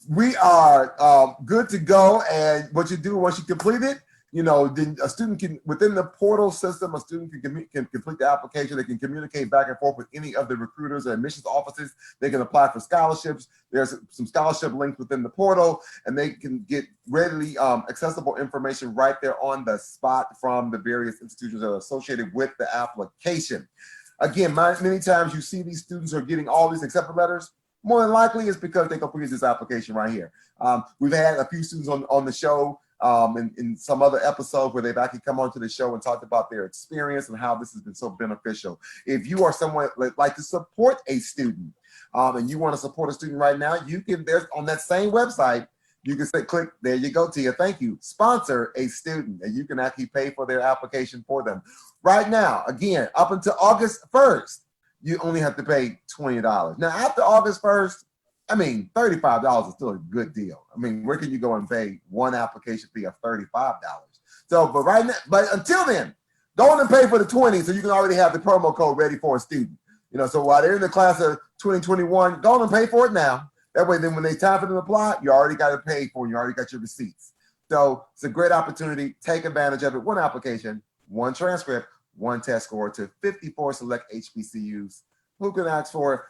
we are good to go, and what you do once you complete it, then a student can, within the portal system, a student can complete the application. They can communicate back and forth with any of the recruiters or admissions offices. They can apply for scholarships. There's some scholarship links within the portal, and they can get readily accessible information right there on the spot from the various institutions that are associated with the application. Again, many times you see these students are getting all these acceptance letters. More than likely, it's because they completed this application right here. We've had a few students on the show in some other episodes where they've actually come onto the show and talked about their experience and how this has been so beneficial. If you are someone that like to support a student and you want to support a student right now, you can, there's on that same website, You can say, click, there you go, Tia. Thank you. Sponsor a student, and you can actually pay for their application for them. Right now, again, up until August 1st, you only have to pay $20. Now, after August 1st, I mean, $35 is still a good deal. I mean, where can you go and pay one application fee of $35? So, but right now, but until then, go on and pay for the 20 so you can already have the promo code ready for a student. You know, so while they're in the class of 2021, go on and pay for it now. That way, then when it's time for them to apply, you already got it paid for and you already got your receipts. So it's a great opportunity. Take advantage of it. One application, one transcript, one test score to 54 select HBCUs who can ask for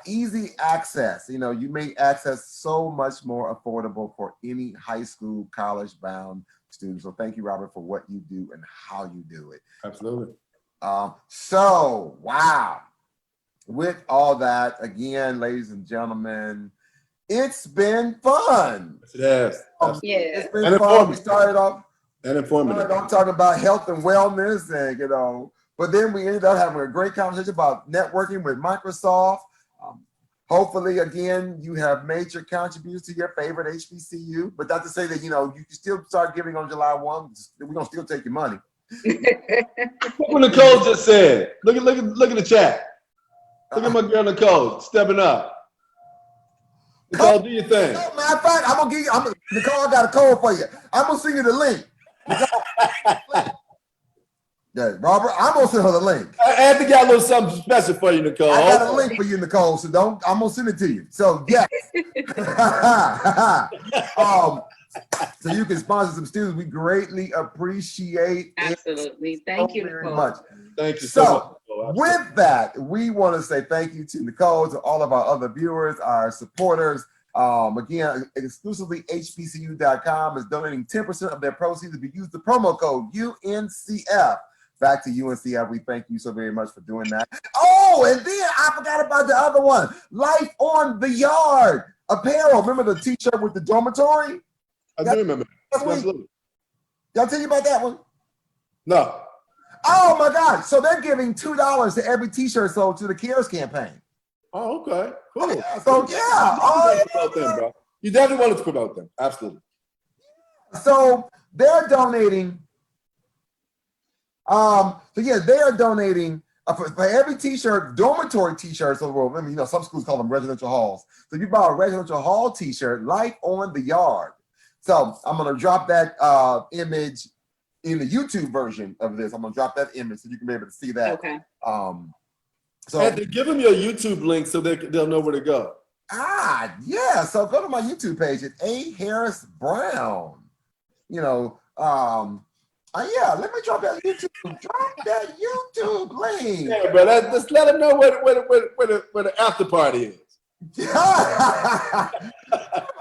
easy access. You know, you make access so much more affordable for any high school, college-bound student. So thank you, Robert, for what you do and how you do it. Absolutely. So, wow. With all that, again, ladies and gentlemen, it's been fun. Yes. Yeah. It's been fun. We started off informative. I'm talking about health and wellness, and you know, but then we ended up having a great conversation about networking with Microsoft. Hopefully, again, you have made your contributions to your favorite HBCU, but not to say that, you know, you can still start giving on July 1. We're going to still take your money. Look what Nicole just said. Look at the chat. Look at my girl Nicole stepping up. Nicole, do your thing. No, matter of fact, Nicole, I got a code for you. I'm going to send you the link. Yeah, Robert, I'm going to send her the link. Anthony got a little something special for you, Nicole. I got a link for you, Nicole, so I'm going to send it to you. So, yes. So you can sponsor some students. We greatly appreciate it. Absolutely. Thank you, very Nicole. much. Thank you so much. With that, we want to say thank you to Nicole, to all of our other viewers, our supporters. Again, exclusively HBCU.com is donating 10% of their proceeds if you use the promo code UNCF. Back to UNCF, we thank you so very much for doing that. Oh, and then I forgot about the other one, Life on the Yard apparel. Remember the t-shirt with the dormitory? I do remember. Absolutely. Y'all tell you about that one? No. Oh my God. So they're giving $2 to every t-shirt sold to the CARES campaign. Oh, okay. Cool. So yeah. Promote them, bro. You definitely wanted to promote them. Absolutely. So they're donating. They are donating for every t-shirt, dormitory t-shirts. So, well, I mean, you know, some schools call them residential halls. So if you buy a residential hall t-shirt, Life on the Yard. So I'm going to drop that image in the YouTube version of this. I'm going to drop that image so you can be able to see that. Okay. So Anthony, give them your YouTube link so they'll know where to go. Yeah. So go to my YouTube page at A. Harris Brown. You know, yeah, let me drop that YouTube. Drop that YouTube link. Yeah, bro. Just let them know where the after party is. I'm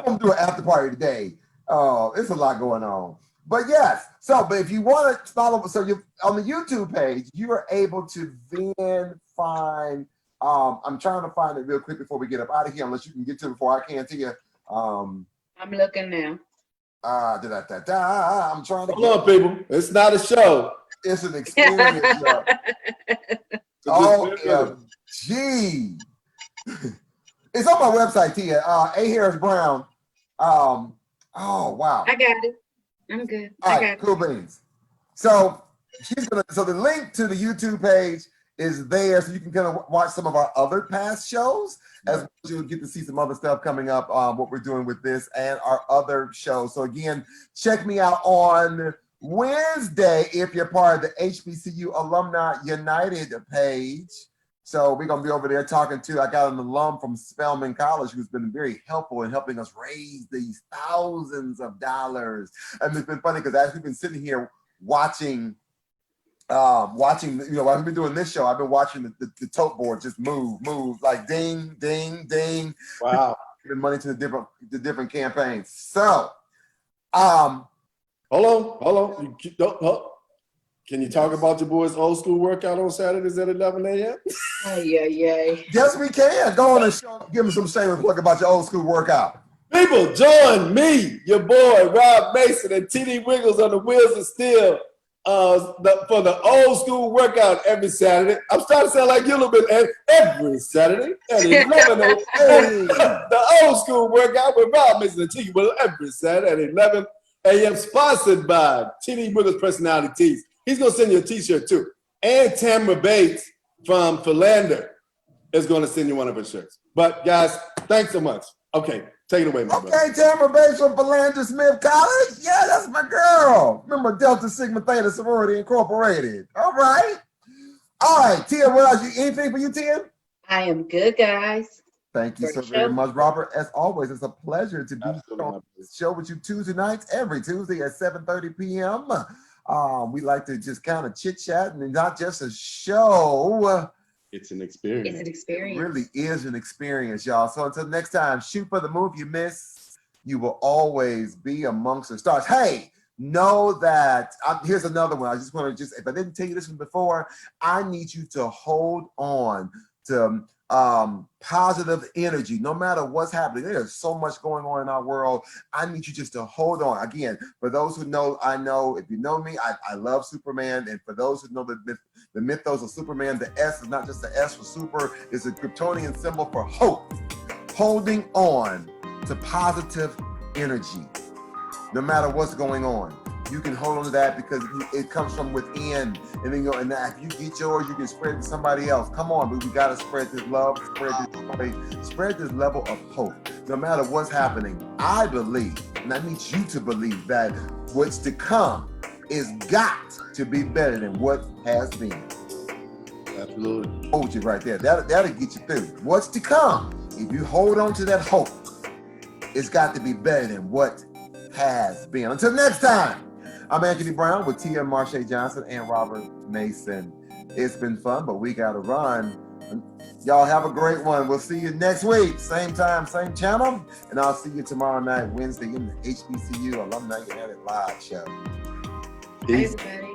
gonna do an after party today. Oh, it's a lot going on. But yes, but if you want to follow, so you on the YouTube page, you are able to then find. I'm trying to find it real quick before we get up out of here, unless you can get to it before I can to you. I'm looking now. I'm trying to. Hold on, people. It's not a show. It's an experience. OMG. It's on my website, Tia. A. Harris Brown. Oh wow. I got it. I'm good. All right, cool beans. So so the link to the YouTube page is there, so you can kind of watch some of our other past shows, as well as you'll get to see some other stuff coming up, what we're doing with this and our other shows. So again, check me out on Wednesday if you're part of the HBCU Alumni United page. So we're going to be over there talking to, I got an alum from Spelman College who's been very helpful in helping us raise these thousands of dollars. And it's been funny because as we've been sitting here watching, you know, while we've been doing this show, I've been watching the tote board just move, like ding, ding, ding. Wow. Giving money to the different campaigns. So, hold on. Can you talk about your boys' old school workout on Saturdays at 11 a.m.? Yeah. Yes, we can. Go on and give them some shameless plug about your old school workout. People, join me, your boy, Rob Mason, and TD Wiggles on the Wheels of Steel for the old school workout every Saturday. I'm starting to sound like you a little bit. Every Saturday at 11 a.m. The old school workout with Rob Mason and Tiki Willis every Saturday at 11 a.m. Sponsored by TD Willis Personality Tees. He's going to send you a t-shirt too. And Tamara Bates from Philander is going to send you one of her shirts. But guys, thanks so much. Okay, take it away, my brother. Okay, Tamara Bates from Philander Smith College. Yeah, that's my girl. Remember Delta Sigma Theta Sorority Incorporated. All right. All right, Tia, what else? Anything for you, Tia? I am good, guys. Thank you so very much, Robert. As always, it's a pleasure to be on the show with you Tuesday nights, every Tuesday at 7:30 p.m. We like to just kind of chit-chat and not just a show. It's an experience. It's an experience. It really is an experience, y'all. So until next time, shoot for the move you miss. You will always be amongst the stars. Hey, know that, here's another one. I just want to if I didn't tell you this one before, I need you to hold on to positive energy, no matter what's happening. There's so much going on in our world. I need you just to hold on. Again, for those who know, I know, if you know me, I love Superman. And for those who know the mythos of Superman, the S is not just the S for super, it's a Kryptonian symbol for hope. Holding on to positive energy, no matter what's going on. You can hold on to that because it comes from within. And then and if you get yours, you can spread it to somebody else. Come on, but we gotta spread this love, spread this level of hope. No matter what's happening, I believe, and I need you to believe that what's to come is got to be better than what has been. Absolutely. Hold you right there. That'll get you through. What's to come? If you hold on to that hope, it's got to be better than what has been. Until next time, I'm Anthony Brown with Tia Marsha Johnson and Robert Mason. It's been fun, but we got to run. Y'all have a great one. We'll see you next week. Same time, same channel. And I'll see you tomorrow night, Wednesday, in the HBCU Alumni United Live show. Peace. Hey, everybody.